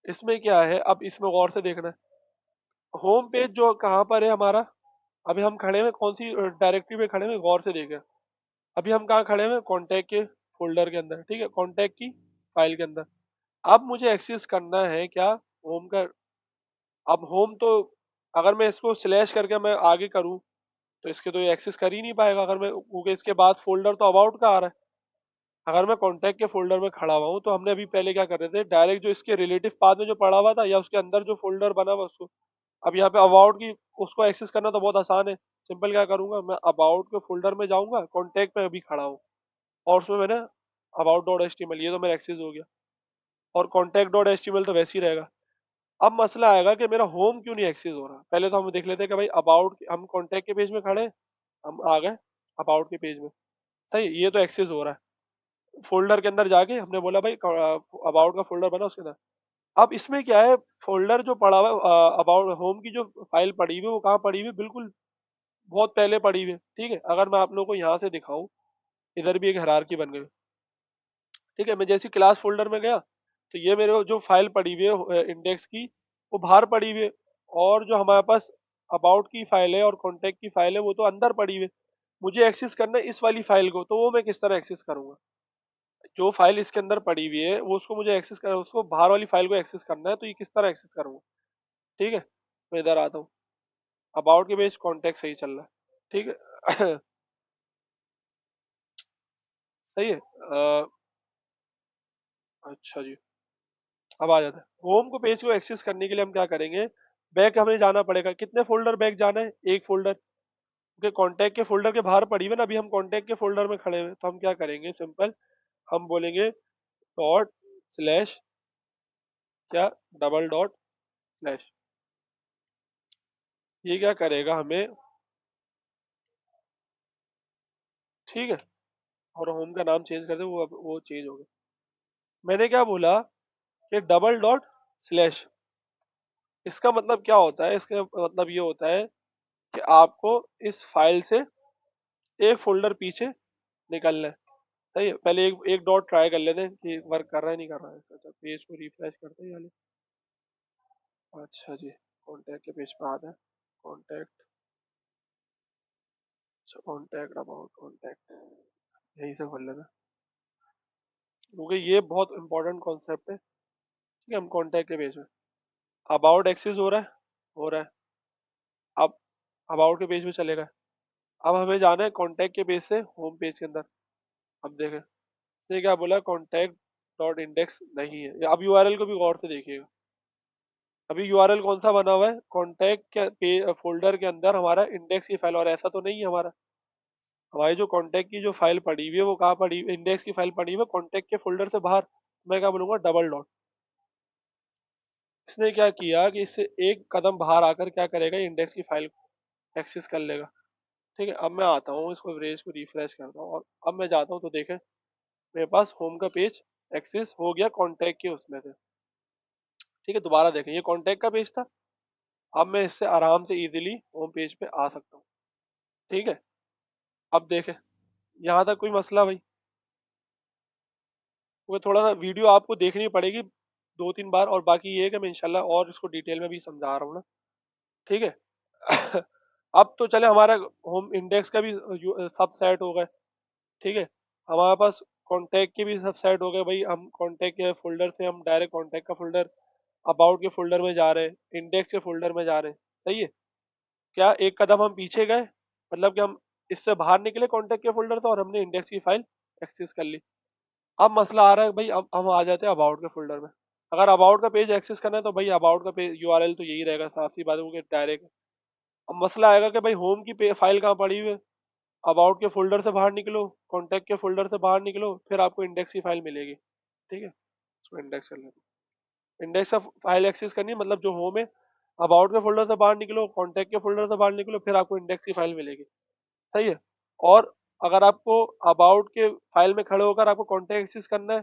इसमें क्या है, अब इसमें गौर से देखना है। होम पेज जो कहाँ पर है हमारा, अभी हम खड़े हैं कौन सी डायरेक्टरी में खड़े हैं, गौर से देखें। अभी हम कहाँ खड़े हैं, कांटेक्ट के फोल्डर के अंदर। ठीक है, कांटेक्ट की फाइल के अंदर। अब मुझे एक्सेस करना है क्या, होम का, अब होम तो अगर मैं इसको स्लैश करके मैं आगे करूँ तो इसके तो ये एक्सेस कर ही नहीं पाएगा, अगर मैं, क्योंकि इसके बाद फोल्डर तो अबाउट का आ रहा है। अगर मैं कॉन्टैक्ट के फोल्डर में खड़ा हुआ हूँ तो हमने अभी पहले क्या कर रहे थे, डायरेक्ट जो इसके रिलेटिव पाथ में जो पड़ा हुआ था या उसके अंदर जो फोल्डर बना हुआ उसको, अब यहाँ पे अबाउट की उसको एक्सेस करना तो बहुत आसान है। सिंपल क्या करूंगा, मैं अबाउट के फोल्डर में जाऊंगा, कॉन्टैक्ट में अभी खड़ा हूँ और उसमें मैंने about dot H T M L, ये तो मेरा एक्सेस हो गया, और contact dot H T M L तो वैसे ही रहेगा। अब मसला आएगा कि मेरा होम क्यों नहीं एक्सेस हो रहा। पहले तो हम देख लेते हैं कि भाई अबाउट, हम कॉन्टैक्ट के पेज में खड़े हैं, हम आ गए अबाउट के पेज में, सही, ये तो एक्सेस हो रहा है। फोल्डर के अंदर जाके हमने बोला भाई अबाउट का फोल्डर बना उसके अंदर। अब इसमें क्या है, फोल्डर जो पड़ा हुआ है अबाउट होम की जो फाइल पड़ी हुई है वो कहाँ पड़ी हुई है, बिल्कुल बहुत पहले पड़ी हुई है। ठीक है, अगर मैं आप लोगों को यहाँ से दिखाऊं, इधर भी एक हायरार्की बन गई। ठीक है, मैं जैसी क्लास फोल्डर में गया तो ये मेरे जो फाइल पड़ी हुई है इंडेक्स की, वो बाहर पड़ी हुई है, और जो हमारे पास अबाउट की फाइल है और कॉन्टेक्ट की फाइल है वो तो अंदर पड़ी हुई है। मुझे एक्सेस करना है इस वाली फाइल को, तो वो मैं किस तरह एक्सेस करूंगा। जो फाइल इसके अंदर पड़ी हुई है वो, उसको मुझे एक्सेस करना है, उसको बाहर वाली फाइल को एक्सेस करना है, तो ये किस तरह एक्सेस करूंगा। ठीक है, मैं इधर आता हूँ, अबाउट के पेज कॉन्टेक्ट सही चल रहा है। ठीक है सही है। अच्छा जी, अब आ जाता है होम को, पेज को एक्सेस करने के लिए हम क्या करेंगे, बैक हमें जाना पड़ेगा। कितने फोल्डर बैक जाना है, एक फोल्डर, क्योंकि कॉन्टैक्ट के फोल्डर के बाहर पड़ी हुई है ना, अभी हम कॉन्टैक्ट के फोल्डर में खड़े हुए हैं, तो हम क्या करेंगे, सिंपल हम बोलेंगे डॉट स्लैश, क्या, डबल डॉट स्लैश, ये क्या करेगा हमें, ठीक है, और होम का नाम चेंज कर दे, वो अब वो चेंज हो गया। मैंने क्या बोला कि डबल डॉट स्लैश, इसका मतलब क्या होता है, इसका मतलब ये होता है कि आपको इस फाइल से एक फोल्डर पीछे निकलना है। सही है, पहले एक एक डॉट ट्राई कर लेते हैं कि वर्क कर रहा है नहीं कर रहा है। अच्छा, पेज को रिफ्रेश करते हैं यानी, अच्छा जी, कॉन्टैक्ट के पेज पे आता है, कॉन्टैक्ट, अच्छा कॉन्टैक्ट अबाउट कॉन्टैक्ट, यही से खोल लेना, क्योंकि ये बहुत इंपॉर्टेंट कॉन्सेप्ट है। ठीक है, हम कॉन्टैक्ट के पेज में, अबाउट एक्सेस हो रहा है, हो रहा है। अब अबाउट के पेज में चलेगा, अब हमें जाना है कॉन्टैक्ट के पेज से होम पेज के अंदर। अब देखें इसने क्या बोला, कॉन्टैक्ट डॉट इंडेक्स नहीं है। अब यूआरएल को भी गौर से देखिएगा, अभी यूआरएल कौन सा बना हुआ है, कॉन्टैक्ट के फोल्डर के अंदर हमारा इंडेक्स की फाइल, और ऐसा तो नहीं है हमारा, हमारी जो कॉन्टैक्ट की जो फाइल पड़ी हुई है वो कहाँ पड़ी हुई है, इंडेक्स की फाइल पड़ी हुई है कॉन्टैक्ट के फोल्डर से बाहर। मैं क्या बोलूंगा, डबल डॉट। इसने क्या किया कि इससे एक कदम बाहर आकर क्या करेगा, इंडेक्स की फाइल को एक्सेस कर लेगा। ठीक है, अब मैं आता हूँ, इसको पेज को रिफ्रेश करता हूँ, और अब मैं जाता हूँ तो देखें मेरे पास होम का पेज एक्सेस हो गया कॉन्टैक्ट के उसमें से। ठीक है, दोबारा देखें, ये कॉन्टैक्ट का पेज था, अब मैं इससे आराम से इजीली होम पेज पे आ सकता हूँ। ठीक है, अब देखें यहाँ तक कोई मसला भाई, वो थोड़ा सा वीडियो आपको देखनी पड़ेगी दो तीन बार, और बाकी ये है कि मैं इंशाल्लाह और इसको डिटेल में भी समझा रहा हूँ ना। ठीक है अब तो चले, हमारा होम इंडेक्स का भी सब सेट हो गए। ठीक है, हमारे पास कॉन्टैक्ट के भी सब सेट हो गए भाई, हम कॉन्टैक्ट के फोल्डर से हम डायरेक्ट कॉन्टैक्ट का फोल्डर, अबाउट के फोल्डर में जा रहे हैं, इंडेक्स के फोल्डर में जा रहे हैं। सही है, क्या एक कदम हम पीछे गए, मतलब कि हम इससे बाहर निकले कॉन्टैक्ट के फोल्डर से, और हमने इंडेक्स की फाइल एक्सेस कर ली। अब मसला आ रहा है भाई, अब हम आ जाते हैं अबाउट के फोल्डर में। अगर अबाउट का पेज एक्सेस करना है तो भाई अबाउट का पेज यूआरएल तो यही रहेगा, साफ सी बात है, डायरेक्ट। अब मसला आएगा कि भाई होम की फाइल कहाँ पड़ी हुई है, अबाउट के फोल्डर से बाहर निकलो, कॉन्टैक्ट के फोल्डर से बाहर निकलो, फिर आपको इंडेक्स की फाइल मिलेगी। ठीक है, इसको इंडेक्स कर लेते हैं। इंडेक्स का फाइल एक्सेस करनी है, मतलब जो होम है, अबाउट के फोल्डर से बाहर निकलो, कॉन्टैक्ट के फोल्डर से बाहर निकलो, फिर आपको इंडेक्स की फाइल मिलेगी। सही है, और अगर आपको अबाउट के फाइल में खड़े होकर आपको कॉन्टैक्ट एक्सेस करना है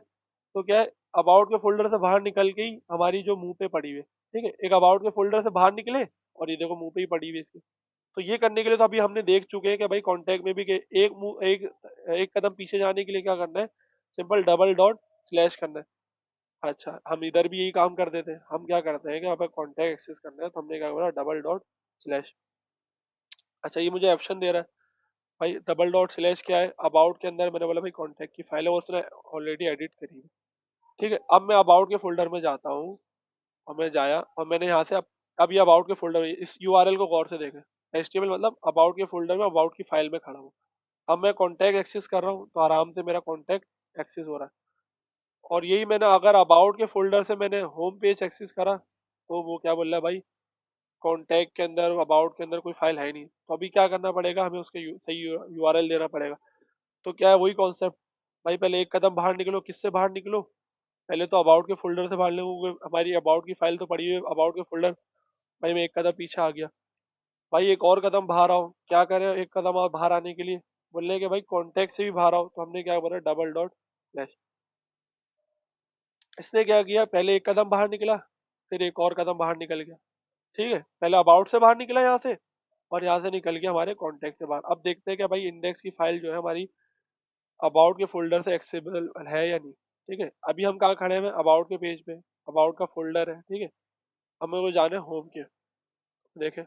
तो क्या है, अबाउट के फोल्डर से बाहर निकल के ही हमारी जो मुंह पे पड़ी हुई है, ठीक है, एक अबाउट के फोल्डर से बाहर निकले और ये देखो मुंह पे ही पड़ी हुई है इसके। तो ये करने के लिए तो अभी हमने देख चुके हैं कि भाई कॉन्टैक्ट में भी कि एक एक कदम पीछे जाने के लिए क्या करना है, सिंपल डबल डॉट स्लैश करना है। अच्छा, हम इधर भी यही काम कर देते हैं, हम क्या करते हैं कि हमें कॉन्टैक्ट एक्सेस करना है तो हमने क्या बोला, डबल डॉट स्लैश। अच्छा, ये मुझे ऑप्शन दे रहा है भाई, डबल डॉट स्लैश क्या है, अबाउट के अंदर मैंने बोला भाई कॉन्टैक्ट की फाइल है, वो उसने ऑलरेडी एडिट करी है। ठीक है, अब मैं अबाउट के फोल्डर में जाता हूँ, और मैं जाया और मैंने यहाँ से अब ये अबाउट के फोल्डर में इस यूआरएल को गौर से देखें। एचटीएमएल मतलब अबाउट के फोल्डर में अबाउट की फाइल में खड़ा हूँ। अब मैं कॉन्टैक्ट एक्सेस कर रहा हूँ तो आराम से मेरा कॉन्टैक्ट एक्सेस हो रहा है। और यही मैंने अगर अबाउट के फोल्डर से मैंने होम पेज एक्सेस करा तो वो क्या बोल रहा है भाई, कॉन्टैक्ट के अंदर अबाउट के अंदर कोई फाइल है नहीं। तो अभी क्या करना पड़ेगा, हमें उसके सही यूआरएल देना पड़ेगा। तो क्या है, वही कॉन्सेप्ट भाई, पहले एक कदम बाहर निकलो। किससे बाहर निकलो? पहले तो अबाउट के फोल्डर से बाहर निकलो, क्योंकि हमारी अबाउट की फाइल तो पड़ी हुई है अबाउट के फोल्डर। भाई मैं एक कदम पीछे आ गया। भाई एक और कदम बाहर आओ। क्या करें एक कदम और बाहर आने के लिए? बोलने के भाई कॉन्टैक्ट से भी बाहर आओ। तो हमने क्या बोला, डबल डॉट स्लैश। इसने क्या किया, पहले एक कदम बाहर निकला, फिर एक और कदम बाहर निकल गया। ठीक है, पहले अबाउट से बाहर निकला यहाँ से, और यहाँ से निकल गया हमारे कॉन्टैक्ट से बाहर। अब देखते हैं कि भाई इंडेक्स की फाइल जो है हमारी अबाउट के फोल्डर से एक्सेसिबल है या नहीं। ठीक है, अभी हम कहाँ खड़े हैं, अबाउट के पेज पे। अबाउट का फोल्डर है, ठीक है। हमें वो जाना है होम के। देखें,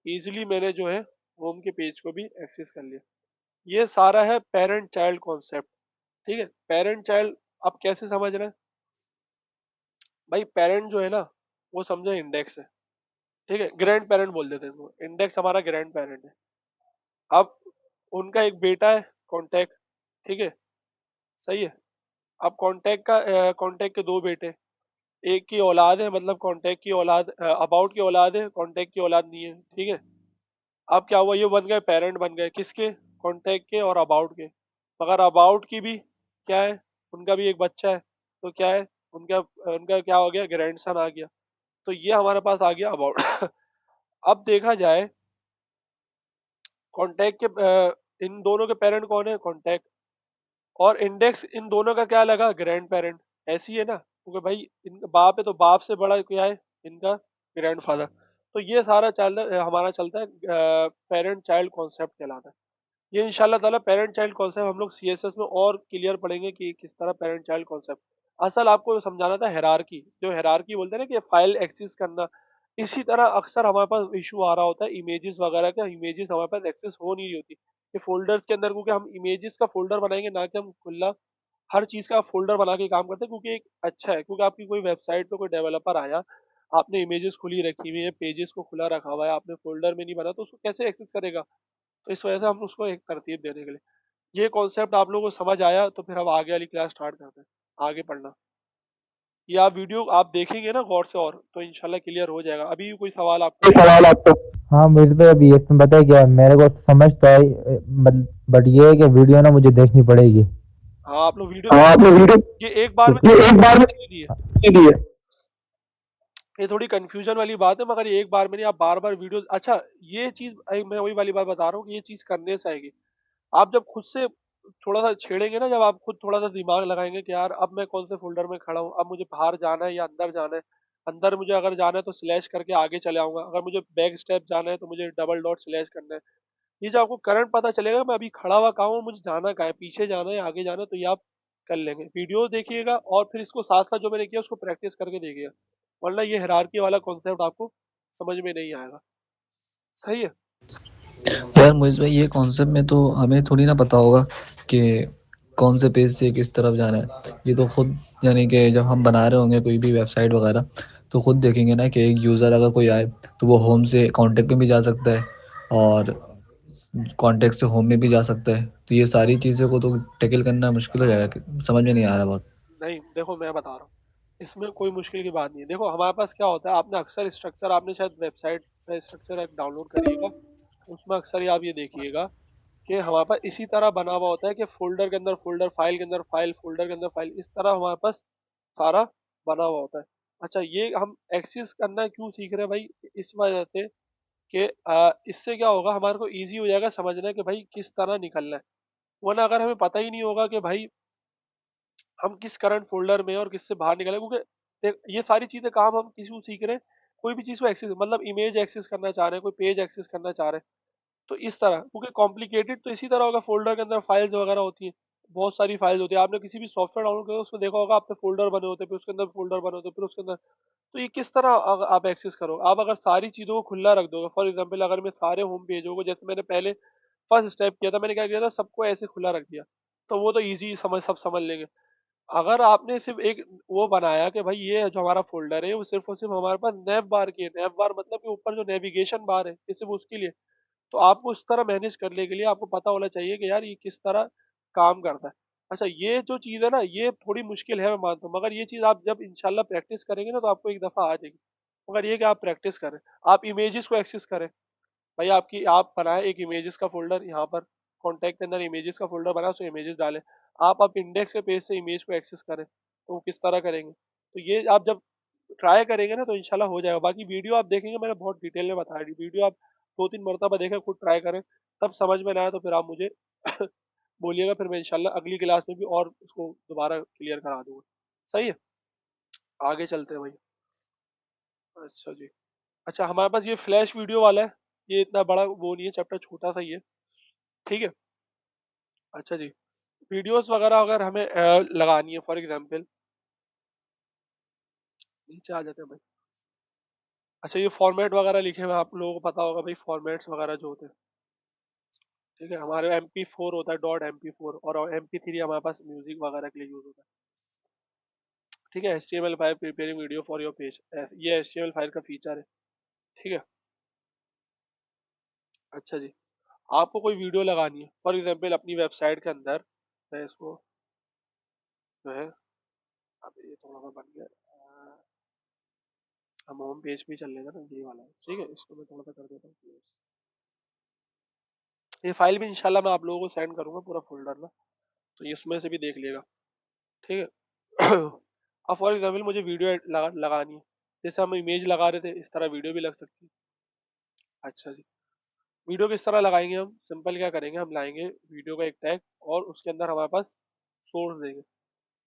इजीली मैंने जो है होम के पेज को भी एक्सेस कर लिया। ये सारा है पेरेंट चाइल्ड कॉन्सेप्ट। ठीक है, पेरेंट चाइल्ड अब कैसे समझ रहे हैं भाई? पेरेंट जो है ना, वो समझो इंडेक्स है। ठीक है, ग्रैंड पेरेंट बोल देते हैं, इंडेक्स हमारा ग्रैंड पेरेंट है। अब उनका एक बेटा है कॉन्टैक्ट, ठीक है, सही है। अब कॉन्टैक्ट के दो बेटे, एक की औलाद है, मतलब कॉन्टैक्ट की औलाद अबाउट की औलाद है, कॉन्टैक्ट की औलाद नहीं है। ठीक है, अब क्या हुआ, ये बन गए पेरेंट, बन गए किसके, कॉन्टैक्ट के और अबाउट के। मगर अबाउट की भी क्या है, उनका भी एक बच्चा है। तो क्या है, उनका उनका क्या हो गया, ग्रैंडसन आ गया। तो ये हमारे पास आ गया अबाउट। अब देखा जाए कॉन्टैक्ट के इन दोनों के पेरेंट कौन है, कॉन्टैक्ट, और इंडेक्स इन दोनों का क्या लगा, ग्रैंड पेरेंट। ऐसी है ना, क्योंकि भाई इनका बाप है तो बाप से बड़ा क्या है, इनका ग्रैंड फादर। तो ये सारा हमारा चलता है पेरेंट चाइल्ड कॉन्सेप्ट कहलाता है। ये इंशाल्लाह ताला पेरेंट चाइल्ड कॉन्सेप्ट हम लोग सीएसएस में और क्लियर पढ़ेंगे कि किस तरह पेरेंट चाइल्ड कॉन्सेप्ट। असल आपको समझाना था हेरारकी, जो हेरारकी बोलते हैं ना कि फाइल एक्सेस करना। इसी तरह अक्सर हमारे पास इशू आ रहा होता है इमेजेस वगैरह का, इमेजेस हमारे पास एक्सेस हो नहीं रही होती कि फोल्डर्स के अंदर, क्योंकि हम इमेजेस का फोल्डर बनाएंगे ना कि हम खुला हर चीज का फोल्डर बना के काम करते हैं। क्योंकि एक अच्छा है, क्योंकि आपकी कोई वेबसाइट पे कोई डेवलपर आया, आपने इमेजेस खुली रखी हुई है, पेजेस को खुला रखा हुआ है, आपने फोल्डर में नहीं बना, तो उसको कैसे एक्सेस करेगा? तो इस वजह से हम उसको एक तरतीब देने के लिए, ये कॉन्सेप्ट आप लोगों को समझ आया तो फिर हम आगे वाली क्लास स्टार्ट करते हैं। आगे पढ़ना, ये आप वीडियो आप देखेंगे ना गौर से, और तो इंशाल्लाह क्लियर हो जाएगा। अभी कोई सवाल आपको? सवाल आपको। हाँ मुझे तो अभी इसमें पता है क्या, मेरे को समझ तो आई, बट ये है कि वीडियो ना मुझे देखनी पड़ेगी। हाँ, आप लोग वीडियो हाँ देखिए। आपने वीडियो ये एक बार में ये एक बार में नहीं है, नहीं दी है। ये थोड़ी कंफ्यूजन वाली बात है, मगर ये एक बार में नहीं, आप बार बार वीडियो, अच्छा ये चीज मैं वही वाली बात बता रहा हूँ कि ये चीज करने से आएगी। आप जब खुद से थोड़ा सा छेड़ेंगे ना, जब आप खुद थोड़ा सा दिमाग लगाएंगे कि यार अब मैं कौन से फोल्डर में खड़ा हूँ, अब मुझे बाहर जाना है या अंदर जाना है। अंदर मुझे अगर जाना है तो स्लैश करके आगे चले आऊंगा, अगर मुझे बैक स्टेप जाना है तो मुझे डबल डॉट स्लैश करना है। ये जो आपको करंट पता चलेगा मैं अभी खड़ा हुआ कहाँ हूँ, मुझे जाना कहाँ है, पीछे जाना है आगे जाना है, तो ये आप कर लेंगे। वीडियो देखिएगा और फिर इसको साथ साथ जो मैंने किया उसको प्रैक्टिस करके देखिएगा, वरना ये हायरार्की वाला कॉन्सेप्ट आपको समझ में नहीं आएगा। सही है। यार मोहित भाई, ये कॉन्सेप्ट में तो हमें थोड़ी ना पता होगा कि कौन से पेज से किस तरफ जाना है। ये तो खुद, यानी कि जब हम बना रहे होंगे कोई भी वेबसाइट वगैरह, तो खुद देखेंगे ना कि एक यूज़र अगर कोई आए तो वो होम से कॉन्टेक्ट में भी जा सकता है, और कॉन्टेक्ट से होम में भी जा सकता है। तो ये सारी चीज़ों को तो टैकल करना मुश्किल हो जाएगा, समझ में नहीं आ रहा बहुत। नहीं देखो, मैं बता रहा हूँ, इसमें कोई मुश्किल की बात नहीं है। देखो हमारे पास क्या होता है, आपने अक्सर स्ट्रक्चर, आपने शायद वेबसाइट का स्ट्रक्चर एक डाउनलोड करिएगा, उसमें अक्सर ही आप ये देखिएगा कि हमारे पास इसी तरह बना हुआ होता है कि फोल्डर के अंदर फोल्डर, फाइल के अंदर फाइल, फोल्डर के अंदर फाइल, इस तरह हमारे पास सारा बना हुआ होता है। अच्छा, ये हम एक्सेस करना क्यों सीख रहे हैं भाई? इस वजह से कि इससे क्या होगा, हमारे को इजी हो जाएगा समझना कि भाई किस तरह निकलना है। वरना अगर हमें पता ही नहीं होगा कि भाई हम किस करंट फोल्डर में और किससे बाहर निकले, क्योंकि ये सारी चीजें काम हम किसी को सीख रहे हैं, कोई भी चीज को एक्सेस, मतलब इमेज एक्सेस करना चाह रहे हैं, कोई पेज एक्सेस करना चाह रहे हैं, तो इस तरह, क्योंकि कॉम्प्लिकेटेड तो इसी तरह होगा। फोल्डर के अंदर फाइल्स वगैरह होती हैं, बहुत सारी फाइल्स होती है। आपने किसी भी सॉफ्टवेयर डाउनलोड किया उसमें देखा होगा, आपने फोल्डर बने होते हैं, फिर उसके अंदर फोल्डर बने होते हैं, फिर उसके अंदर, तो ये किस तरह आप एक्सेस करोगे? आप अगर सारी चीजों को खुला रख दोगे, फॉर एग्जाम्पल अगर मैं सारे होम पेजों को, जैसे मैंने पहले फर्स्ट स्टेप किया था, मैंने क्या किया था, सबको ऐसे खुला रख दिया, तो वो तो ईजी समझ, सब समझ लेंगे। अगर आपने सिर्फ एक वो बनाया कि भाई ये जो हमारा फोल्डर है वो सिर्फ और सिर्फ हमारे पास नैव बार की है, नैव बार मतलब कि ऊपर जो नेविगेशन बार है ये सिर्फ उसके लिए, तो आपको उस तरह मैनेज करने के लिए आपको पता होना चाहिए कि यार ये किस तरह काम करता है। अच्छा ये जो चीज़ है ना ये थोड़ी मुश्किल है मैं मानता हूँ, मगर ये चीज़ आप जब इंशाल्लाह प्रैक्टिस करेंगे ना तो आपको एक दफ़ा आ जाएगी। मगर ये कि आप प्रैक्टिस करें, आप इमेजेस को एक्सेस करें। भाई आपकी आप बनाए एक इमेजेस का फोल्डर यहाँ पर कॉन्टैक्ट के अंदर इमेजेस का फोल्डर बना उसमें इमेजेस डालें। आप इंडेक्स के पेज से इमेज को एक्सेस करें तो वो किस तरह करेंगे, तो ये आप जब ट्राई करेंगे ना तो इंशाल्लाह हो जाएगा। बाकी वीडियो आप देखेंगे मैंने बहुत डिटेल में बताया, वीडियो आप 2-3 मरतबा देखें, खुद ट्राई करें, तब समझ में ना आए तो फिर आप मुझे बोलिएगा, फिर मैं इंशाल्लाह अगली क्लास में भी और उसको दोबारा क्लियर करा दूंगा। सही है, आगे चलते हैं भाई। अच्छा जी। अच्छा हमारे पास ये फ्लैश वीडियो वाला है, ये इतना बड़ा वो नहीं है, चैप्टर छोटा सा ही है। ठीक है। अच्छा जी। वीडियोस वगैरह अगर हमें लगानी है फॉर एग्जांपल, नीचे आ जाते हैं भाई। अच्छा ये फॉर्मेट वगैरह लिखे हुए हैं, आप लोगों को पता होगा भाई फॉर्मेट्स वगैरह जो होते हैं। ठीक है, हमारे MP4 होता है .mp4, और MP3 हमारे पास म्यूजिक वगैरह के लिए यूज होता है। ठीक है, HTML5 preparing video for your page, ये HTML5 का फीचर है। ठीक है। अच्छा जी। आपको कोई वीडियो लगानी है फॉर एग्जांपल अपनी वेबसाइट के अंदर, मैं इसको जो है, अब ये थोड़ा सा बन गया, हम होम पेज पे चल लेगा ना, ये वाला है। ठीक है, इसको मैं थोड़ा सा कर देता हूँ। ये फाइल भी इंशाल्लाह मैं आप लोगों को सेंड करूंगा पूरा फोल्डर ना, तो ये इसमें से भी देख लेगा। ठीक है। अब फॉर एग्जाम्पल मुझे वीडियो लगानी है, जैसे हम इमेज लगा रहे थे इस तरह वीडियो भी लग सकती है। अच्छा जी। वीडियो किस तरह लगाएंगे हम, सिंपल क्या करेंगे, हम लाएंगे वीडियो का एक टैग और उसके अंदर हमारे पास सोर्स देंगे।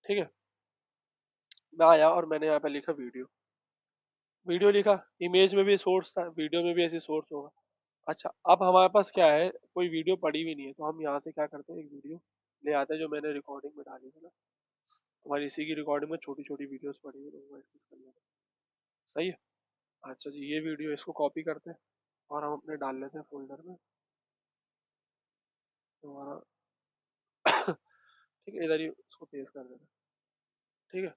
ठीक है, मैं आया और मैंने यहाँ पे लिखा वीडियो, वीडियो लिखा, इमेज में भी सोर्स था, वीडियो में भी ऐसे सोर्स होगा। अच्छा अब हमारे पास क्या है, कोई वीडियो पड़ी हुई नहीं है, तो हम यहाँ से क्या करते हैं, एक वीडियो ले आते हैं जो मैंने रिकॉर्डिंग में डाली थी ना, हमारी इसी की रिकॉर्डिंग में छोटी छोटी वीडियोस पड़ी हुई, तो वो एक्सेस कर लेते हैं। सही है। अच्छा जी, ये वीडियो इसको कॉपी करते हैं और हम अपने डाल लेते हैं फोल्डर में हमारा। ठीक है, इधर ही उसको पेस्ट कर देते हैं। ठीक है।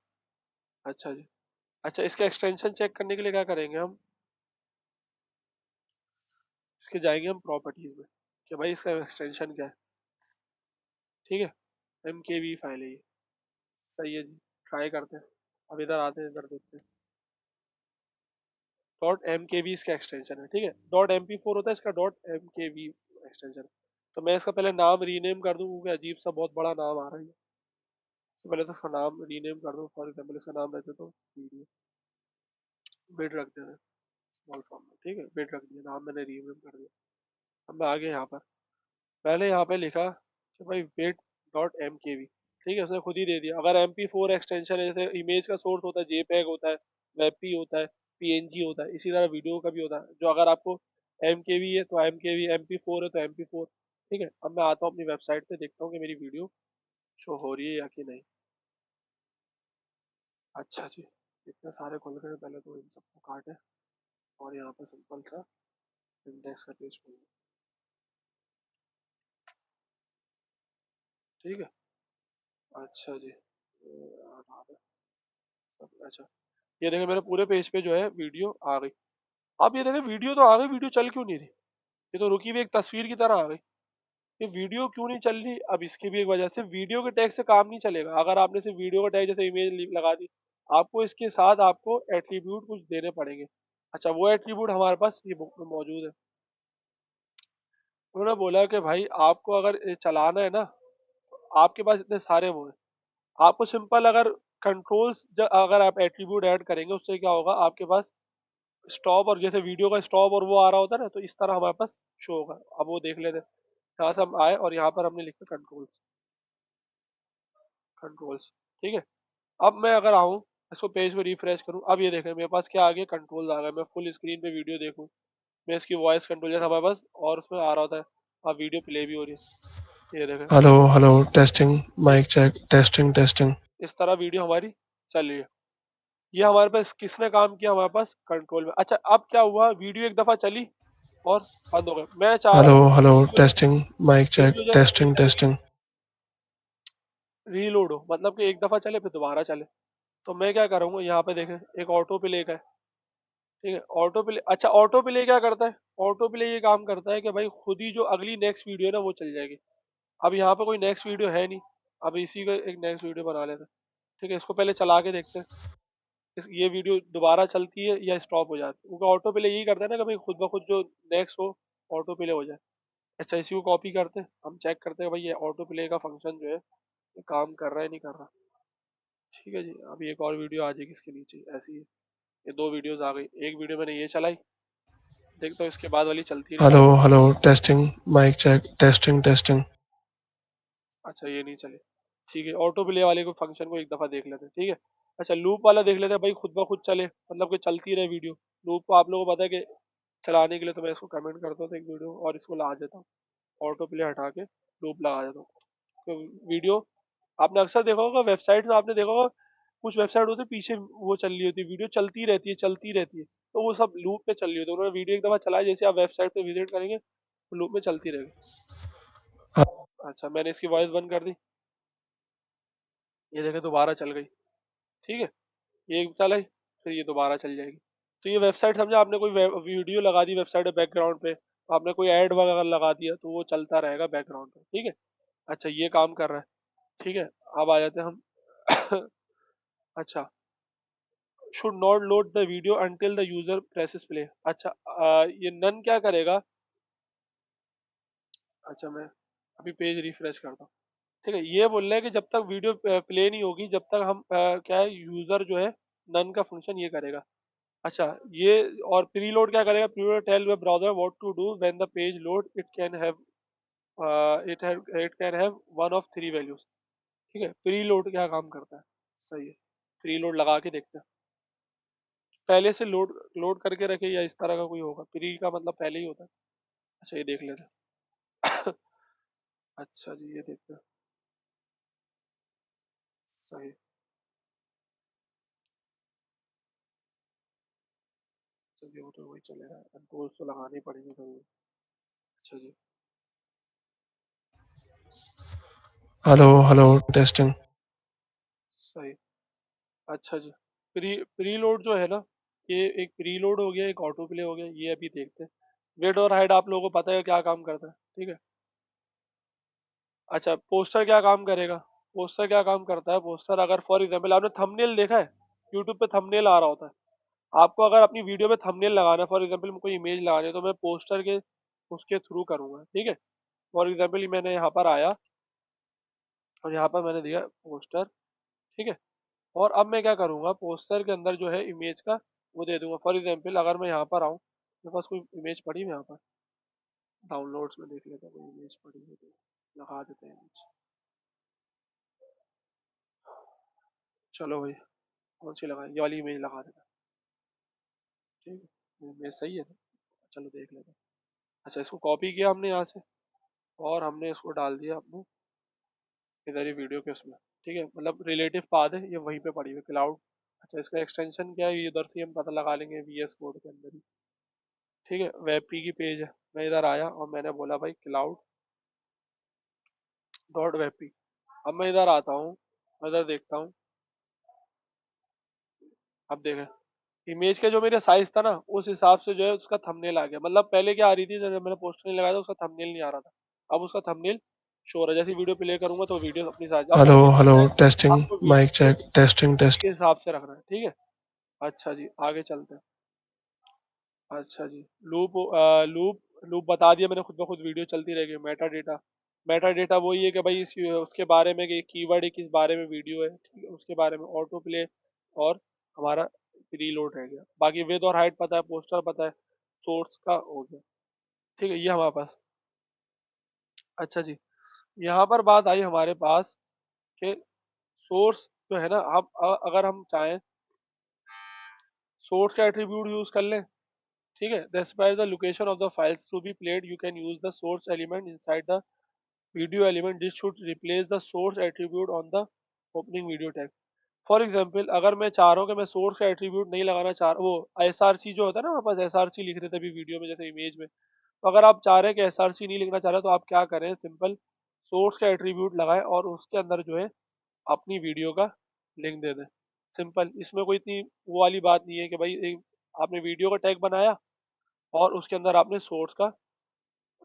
अच्छा जी। अच्छा इसका एक्सटेंशन चेक करने के लिए क्या करेंगे हम, इसके जाएंगे हम प्रॉपर्टीज में कि भाई इसका एक्सटेंशन क्या है। ठीक है, MKV फाइल है ये। सही है जी, ट्राई करते हैं। अब इधर आते हैं, इधर देखते हैं। .mkv इसका एक्सटेंशन है। ठीक है, .mp4 होता है इसका, .mkv एक्सटेंशन। तो मैं इसका पहले नाम रीनेम कर दूं क्योंकि अजीब सा बहुत बड़ा नाम आ रहा है, इससे पहले तो इसका नाम रीनेम कर दूं। फॉर एग्जाम्पल इसका नाम रहते तो वीडियो, बिड रख देना स्मॉल फॉर्म में। ठीक है, बिड रख दिया, नाम मैंने रीनेम कर दिया। अब मैं आगे यहाँ पर पहले यहाँ पे लिखा कि भाई वेट .mkv। ठीक है, उसने खुद ही दे दिया। अगर MP4 एक्सटेंशन है, जैसे इमेज का सोर्स होता है JPEG होता है, WebP होता है, PNG होता है, इसी तरह वीडियो का भी होता है, जो अगर आपको MKV है तो MKV, MP4 है तो MP4। ठीक है, अब मैं आता हूँ अपनी वेबसाइट पे, देखता हूँ कि मेरी वीडियो शो हो रही है या कि नहीं। अच्छा जी, इतने सारे खोल कर पहले तो इन सबको काटे और यहाँ पे सिंपल सा इंडेक्स का पेज खोल। ठीक है। अच्छा जी, अच्छा ये देखें मेरे पूरे पेज पे जो है वीडियो आ गई। अब ये देखें वीडियो तो आ गई, वीडियो चल क्यों नहीं रही, ये तो रुकी हुई एक तस्वीर की तरह आ गई। ये वीडियो क्यों नहीं चल रही, अब इसकी भी एक वजह से वीडियो के टैग से काम नहीं चलेगा। अगर आपने सिर्फ वीडियो का टैग जैसे इमेज लगा दी, आपको इसके साथ आपको एट्रीब्यूट कुछ देने पड़ेंगे। अच्छा वो एट्रीब्यूट हमारे पास ये बुक में मौजूद है। उन्होंने बोला कि भाई आपको अगर ये चलाना है ना, आपके पास इतने सारे वो है, आपको सिंपल अगर कंट्रोल्स अगर आप एट्रीब्यूट ऐड करेंगे उससे क्या होगा, आपके पास स्टॉप और जैसे वीडियो का स्टॉप और वो आ रहा होता है ना, तो इस तरह हमारे पास शो होगा। अब वो देख लेते हैं, यहाँ से हम आए और यहाँ पर हमने लिखा कंट्रोल्स, कंट्रोल्स। ठीक है, अब मैं अगर आऊँ इसको पेज पे रिफ्रेश करूँ, अब ये देखें मेरे पास क्या आ गया, कंट्रोल्स आ गया। मैं फुल स्क्रीन पे वीडियो देखूँ, मैं इसकी वॉइस कंट्रोल जैसा हमारे पास और उसमें आ रहा होता है, अब वीडियो प्ले भी हो रही है, ये देखें। Hello hello testing, mic check, testing testing, इस तरह वीडियो हमारी चल रही है। ये हमारे पास किसने काम किया, हमारे पास कंट्रोल में। अच्छा अब क्या हुआ, वीडियो एक दफा चली और बंद हो गए। मैं चाह रहा हेलो हूँ hello video, testing, mic check, video जो टेस्टिंग टेस्टिंग। रीलोड हो, मतलब कि एक दफा चले फिर दोबारा चले। तो मैं क्या करूंगा, यहाँ पे देखें एक ऑटो प्ले का है, ठीक है। ऑटो प्ले, अच्छा ऑटो प्ले क्या करता है? ऑटो प्ले ये काम करता है कि भाई खुद ही जो अगली नेक्स्ट वीडियो है ना वो चल जाएगी। अब यहाँ पे कोई नेक्स्ट वीडियो है नहीं, अब इसी का एक नेक्स्ट वीडियो बना लेते हैं, ठीक है। इसको पहले चला के देखते हैं ये वीडियो दोबारा चलती है या स्टॉप हो जाती है, क्योंकि ऑटो प्ले यही करता है ना कि भाई खुद ब खुद जो नेक्स्ट हो ऑटो प्ले हो जाए। अच्छा इसी को कॉपी करते हैं, हम चेक करते हैं भाई ये ऑटो प्ले का फंक्शन जो है ये काम कर रहा है नहीं कर रहा। ठीक है जी, अभी एक और वीडियो आ जाएगी इसके नीचे ऐसी है। ये दो वीडियोस आ गई, एक वीडियो मैंने ये चलाई, देखता हूँ इसके बाद वाली चलती है नहीं हेलो चलती। Hello, testing, mic check, testing testing. अच्छा ये नहीं चले, ठीक है। ऑटो प्ले वाले को फंक्शन को एक दफा देख लेते हैं, ठीक है। अच्छा लूप वाला देख लेते हैं भाई, खुद ब खुद चले, मतलब कि चलती रहे वीडियो। लूप को आप लोगों को पता है कि चलाने के लिए तो मैं इसको कमेंट करता हूँ एक वीडियो और इसको लगा देता हूँ, ऑटो प्ले हटा के लूप लगा देता हूँ। तो वीडियो आपने अक्सर देखा होगा वेबसाइट में, आपने देखा होगा कुछ वेबसाइट होती है पीछे वो चल रही होती है, वीडियो चलती रहती है चलती रहती है, तो वो सब लूप पे चल रही होती है। उन्होंने वीडियो एक दफा चलाया, जैसे आप वेबसाइट पे विजिट करेंगे तो लूप में चलती रहेगी। अच्छा मैंने इसकी वॉइस बंद कर दी, ये देखे दोबारा चल गई, ठीक है। ये चला ही, फिर ये दोबारा चल जाएगी। तो ये वेबसाइट समझा, आपने कोई वीडियो लगा दी वेबसाइट पे बैकग्राउंड पे, तो आपने कोई ऐड वगैरह लगा दिया तो वो चलता रहेगा बैकग्राउंड पे, ठीक है। अच्छा ये काम कर रहा है, ठीक है। अब आ जाते हैं हम अच्छा, should not load the video until the user presses play. अच्छा ये नन क्या करेगा? अच्छा मैं अभी पेज रिफ्रेश करता हूँ, ठीक है। ये बोल रहा है कि जब तक वीडियो प्ले नहीं होगी जब तक हम क्या है यूजर जो है नन का फंक्शन ये करेगा। अच्छा ये, और प्रीलोड क्या करेगा? Preload tell the browser what to do when the page load, it can have it can have one of three values, ठीक है। प्रीलोड क्या काम करता है? सही है, प्रीलोड लगा के देखते हैं। पहले से लोड लोड करके रखे या इस तरह का कोई होगा, प्री का मतलब पहले ही होता है। अच्छा ये देख लेते हैं अच्छा जी ये देखते हैं, सही। चलिए वो तो वही चलेगा, कंट्रोल्स तो लगाने ही पड़ेंगे कभी। अच्छा जी, हेलो हेलो, टेस्टिंग। सही। अच्छा जी, प्रीलोड जो है ना, ये एक प्रीलोड हो गया, एक ऑटो प्ले हो गया, ये अभी देखते हैं। वेट और हाइड आप लोगों को पता है क्या काम करता है, ठीक है। अच्छा पोस्टर क्या काम करेगा? पोस्टर क्या काम करता है? पोस्टर अगर फॉर एग्जाम्पल आपने थंबनेल देखा है, यूट्यूब पे थंबनेल आ रहा होता है, आपको अगर अपनी वीडियो में थंबनेल लगाना है, फॉर एग्जाम्पल कोई इमेज लगानी है, तो मैं पोस्टर के उसके थ्रू करूंगा, ठीक है। फॉर एग्जाम्पल मैंने यहाँ पर आया और यहाँ पर मैंने दिया पोस्टर, ठीक है। और अब मैं क्या करूँगा, पोस्टर के अंदर जो है इमेज का वो दे दूंगा। फॉर एग्जाम्पल अगर मैं यहाँ पर आऊँ, मेरे पास कोई इमेज पड़ी है यहाँ पर, डाउनलोड्स में देख लेता हूँ कोई इमेज पड़ी है तो लगा देते हैं इमेज। चलो भाई कौन सी लगाए, ये वाली इमेज लगा देता, ठीक है। इमेज सही है ना, चलो देख लेते हैं। अच्छा इसको कॉपी किया हमने यहाँ से और हमने इसको डाल दिया अपने इधर ही वीडियो के उसमें, ठीक है। मतलब रिलेटिव पाथ है, ये वहीं पे पड़ी हुई क्लाउड। अच्छा इसका एक्सटेंशन क्या है, ये इधर से हम पता लगा लेंगे वीएस कोड के अंदर ही, ठीक है। वेब पी की पेज है, मैं इधर आया और मैंने बोला भाई क्लाउड डॉट वेब पी। अब मैं इधर आता हूँ, मैं इधर देखता हूँ, अब देखें इमेज का जो मेरा साइज था ना उस हिसाब से जो है उसका थंबनेल आ गया। मतलब पहले क्या आ रही थी, जब मैंने पोस्टर नहीं लगाया था उसका थंबनेल नहीं आ रहा था, अब उसका थंबनेल शो हो रहा है। जैसे वीडियो प्ले करूंगा तो वीडियो अपनी साइज, अब हेलो मुझे ये हेलो, करना है, टेस्टिंग, आपको mic video check, testing test. के हिसाब से रखना है, ठीक है। अच्छा जी आगे चलते हैं। अच्छा जी लूप लूप लूप बता दिया मैंने, खुद ब खुद वीडियो चलती रहेगी। मेटा डेटा, मेटा डेटा वही है कि भाई इस उसके बारे में कि कीवर्ड है किस बारे में वीडियो है, ठीक है, उसके बारे में ऑटो प्ले और हमारा रीलोड रह गया। बाकी विद और हाइट पता है, पोस्टर पता है, सोर्स का हो गया, ठीक है। ये हमारे पास, अच्छा जी यहाँ पर बात आई हमारे पास कि सोर्स जो है ना, आप अगर हम चाहें सोर्स का एट्रीब्यूट यूज कर लें, ठीक है। despite the location of the files to be played you can use the source element inside the video element. This should replace the source attribute on the opening video tag. For example अगर मैं चाह रहा हूँ कि मैं source का attribute नहीं लगाना चाह रहा, वो एस आर सी जो होता है ना हमारे पास, एस आर सी लिख रहे थे अभी वीडियो में जैसे इमेज में, तो अगर आप चाह रहे हैं कि एस आर सी नहीं लिखना चाह रहे तो आप क्या करें, सिंपल सोर्स का एट्रीब्यूट लगाएं और उसके अंदर जो है अपनी वीडियो का लिंक दे दें। सिंपल, इसमें कोई इतनी वो वाली बात नहीं है कि भाई आपने वीडियो का टैग बनाया और उसके अंदर आपने सोर्स का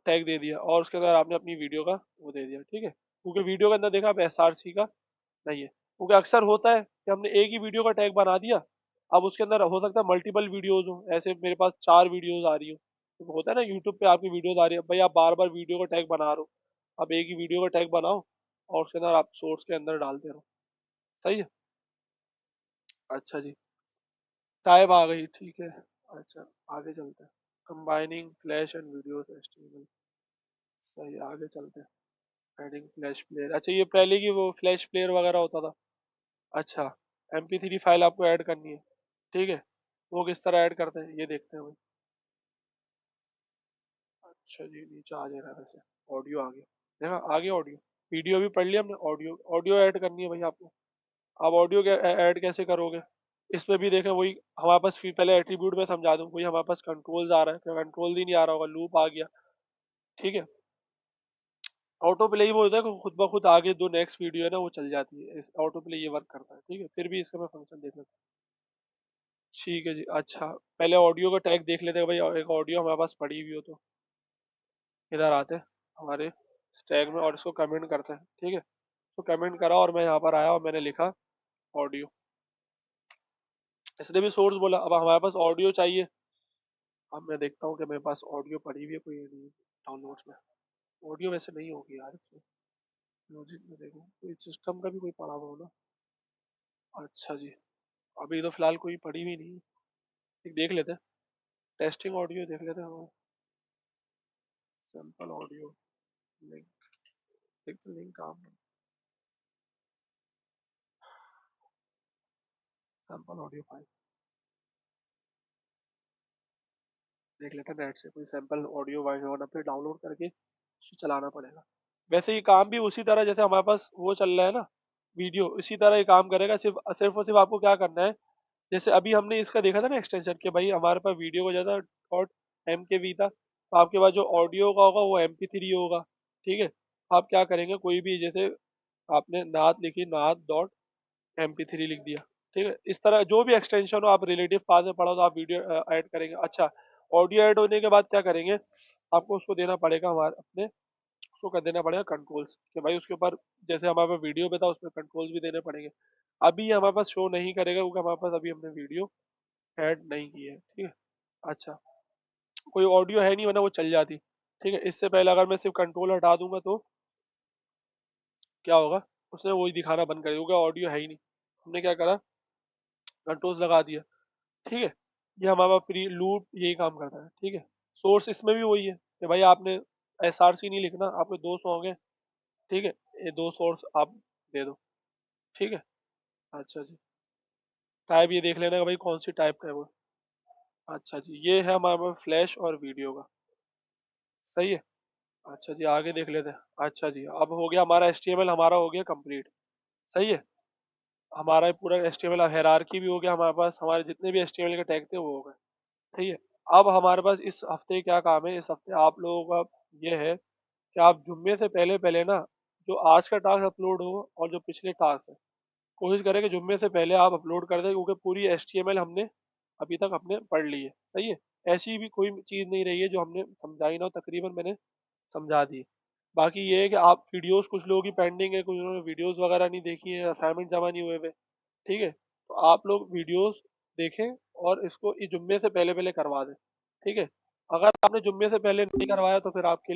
टैग दे दिया और उसके अंदर आपने अपनी वीडियो का वो दे दिया, ठीक है, क्योंकि वीडियो के अंदर देखा आप एसआरसी का नहीं है, क्योंकि अक्सर होता है कि हमने एक ही वीडियो का टैग बना दिया, अब उसके अंदर हो सकता है मल्टीपल वीडियोज हो, ऐसे मेरे पास 4 वीडियोज आ रही हो, तो होता है ना यूट्यूब पे आपकी वीडियोज आ रही है, भाई आप बार बार वीडियो का टैग बना रहे हो, अब एक ही वीडियो का टैग बनाओ और उसके अंदर आप सोर्स के अंदर डालते रहो। सही है। अच्छा जी, टाइप आ गई, ठीक है। अच्छा, आगे चलते हैं। Combining flash and video HTML, सही है, आगे चलते हैं। एडिंग फ्लैश प्लेयर, अच्छा ये पहले की वो फ्लैश प्लेयर वगैरह होता था। अच्छा, MP3 फाइल आपको ऐड करनी है, ठीक है, वो किस तरह ऐड करते हैं ये देखते हैं भाई। अच्छा जी, नीचे आ जाएगा वैसे, ऑडियो आ गया, देखा आ गया ऑडियो, वीडियो भी पढ़ लिया हमने, ऑडियो ऑडियो ऐड करनी है भाई आपको। आप ऑडियो ऐड कैसे करोगे, इसमें भी देखें वही हमारे पास, पहले एट्रीब्यूट में समझा दूं, वही हमारे पास कंट्रोल्स आ रहा है, कंट्रोल ही नहीं आ रहा होगा, लूप आ गया, ठीक है। ऑटो प्ले ही वो होता है कि खुद ब खुद आगे जो नेक्स्ट वीडियो है ना वो चल जाती है, ऑटो प्ले ये वर्क करता है, ठीक है, फिर भी इसका मैं फंक्शन देख लेता हूँ। ठीक है जी, अच्छा पहले ऑडियो का टैग देख लेते हैं भाई, एक ऑडियो हमारे पास पड़ी हुई हो तो इधर आते हैं हमारे टैग में और इसको कमेंट करते हैं, ठीक है, इसको कमेंट करा और मैं यहाँ पर आया और मैंने लिखा ऑडियो, इसने भी सोर्स बोला, अब हमारे पास ऑडियो चाहिए। अब मैं देखता हूँ कि मेरे पास ऑडियो पड़ी हुई है कोई नहीं डाउनलोड्स में, ऑडियो वैसे नहीं होगी यार इसमें, म्यूजिक में देखो कोई सिस्टम का भी कोई पड़ा हुआ हो ना। अच्छा जी, अभी तो फिलहाल कोई पड़ी हुई नहीं है, एक देख लेते हैं, टेस्टिंग ऑडियो देख लेते हैं हम, सैंपल ऑडियो लिंक, देखते लिंक काम, सैंपल ऑडियो फाइल देख लेते हैं, नेट से कोई सैंपल ऑडियो वाइज वरना फिर डाउनलोड करके उसको चलाना पड़ेगा। वैसे ये काम भी उसी तरह जैसे हमारे पास वो चल रहा है ना वीडियो, इसी तरह ये काम करेगा, सिर्फ सिर्फ और सिर्फ आपको क्या करना है, जैसे अभी हमने इसका देखा था ना एक्सटेंशन के भाई हमारे पास वीडियो का ज़्यादा डॉट MKV था, तो आपके पास जो ऑडियो का होगा वो MP3 होगा, ठीक है। आप क्या करेंगे, कोई भी जैसे आपने नात लिखी, नात.MP3 लिख दिया, ठीक है, इस तरह जो भी एक्सटेंशन हो, आप रिलेटिव पास में पढ़ो तो आप वीडियो ऐड करेंगे। अच्छा, ऑडियो ऐड होने के बाद क्या करेंगे, आपको उसको देना पड़ेगा हमारे अपने, उसको कर देना पड़ेगा कंट्रोल्स कि भाई उसके ऊपर, जैसे हमारे पास वीडियो पे था उसमें कंट्रोल्स भी देने पड़ेंगे। अभी ये हमारे पास शो नहीं करेगा क्योंकि हमारे पास अभी हमने वीडियो ऐड नहीं की है, ठीक है। अच्छा, कोई ऑडियो है नहीं वरना वो चल जाती, ठीक है, इससे पहले अगर मैं सिर्फ कंट्रोल हटा दूंगा तो क्या होगा, उसने वही दिखाना बंद कर दिया क्योंकि ऑडियो है ही नहीं, हमने क्या करा, कंट्रोल्स लगा दिया, ठीक है। ये हमारा प्री लूप यही काम करता है, ठीक है। सोर्स इसमें भी वही है कि भाई आपने SRC नहीं लिखना, आपके 2 सॉन्ग है, ठीक है, ये 2 सोर्स आप दे दो, ठीक है। अच्छा जी, टाइप ये देख लेना कि भाई कौन सी टाइप का है वो। अच्छा जी, ये है हमारे पास फ्लैश और वीडियो का, सही है। अच्छा जी, आगे देख लेते हैं। अच्छा जी, अब हो गया हमारा HTML, हमारा हो गया कंप्लीट, सही है। हमारा पूरा HTML हायरार्की भी हो गया हमारे पास, हमारे जितने भी HTML के टैग थे वो हो गए, सही है। अब हमारे पास इस हफ्ते क्या काम है, इस हफ्ते आप लोगों का ये है कि आप जुम्मे से पहले पहले ना, जो आज का टास्क अपलोड हो और जो पिछले टास्क है, कोशिश करें कि जुम्मे से पहले आप अपलोड कर दें, क्योंकि पूरी HTML हमने अभी तक अपने पढ़ ली है, सही है। ऐसी भी कोई चीज़ नहीं रही है जो हमने समझाई ना हो, तकरीबन मैंने समझा दी। बाकी ये है कि आप वीडियोस, कुछ लोगों की पेंडिंग है, कुछ लोगों ने वीडियोस वगैरह नहीं देखी है, असाइनमेंट जमा नहीं हुए हुए, ठीक है, तो आप लोग वीडियोस देखें और इसको इस जुम्मे से पहले पहले करवा दें, ठीक है। अगर आपने जुम्मे से पहले नहीं करवाया तो फिर आपके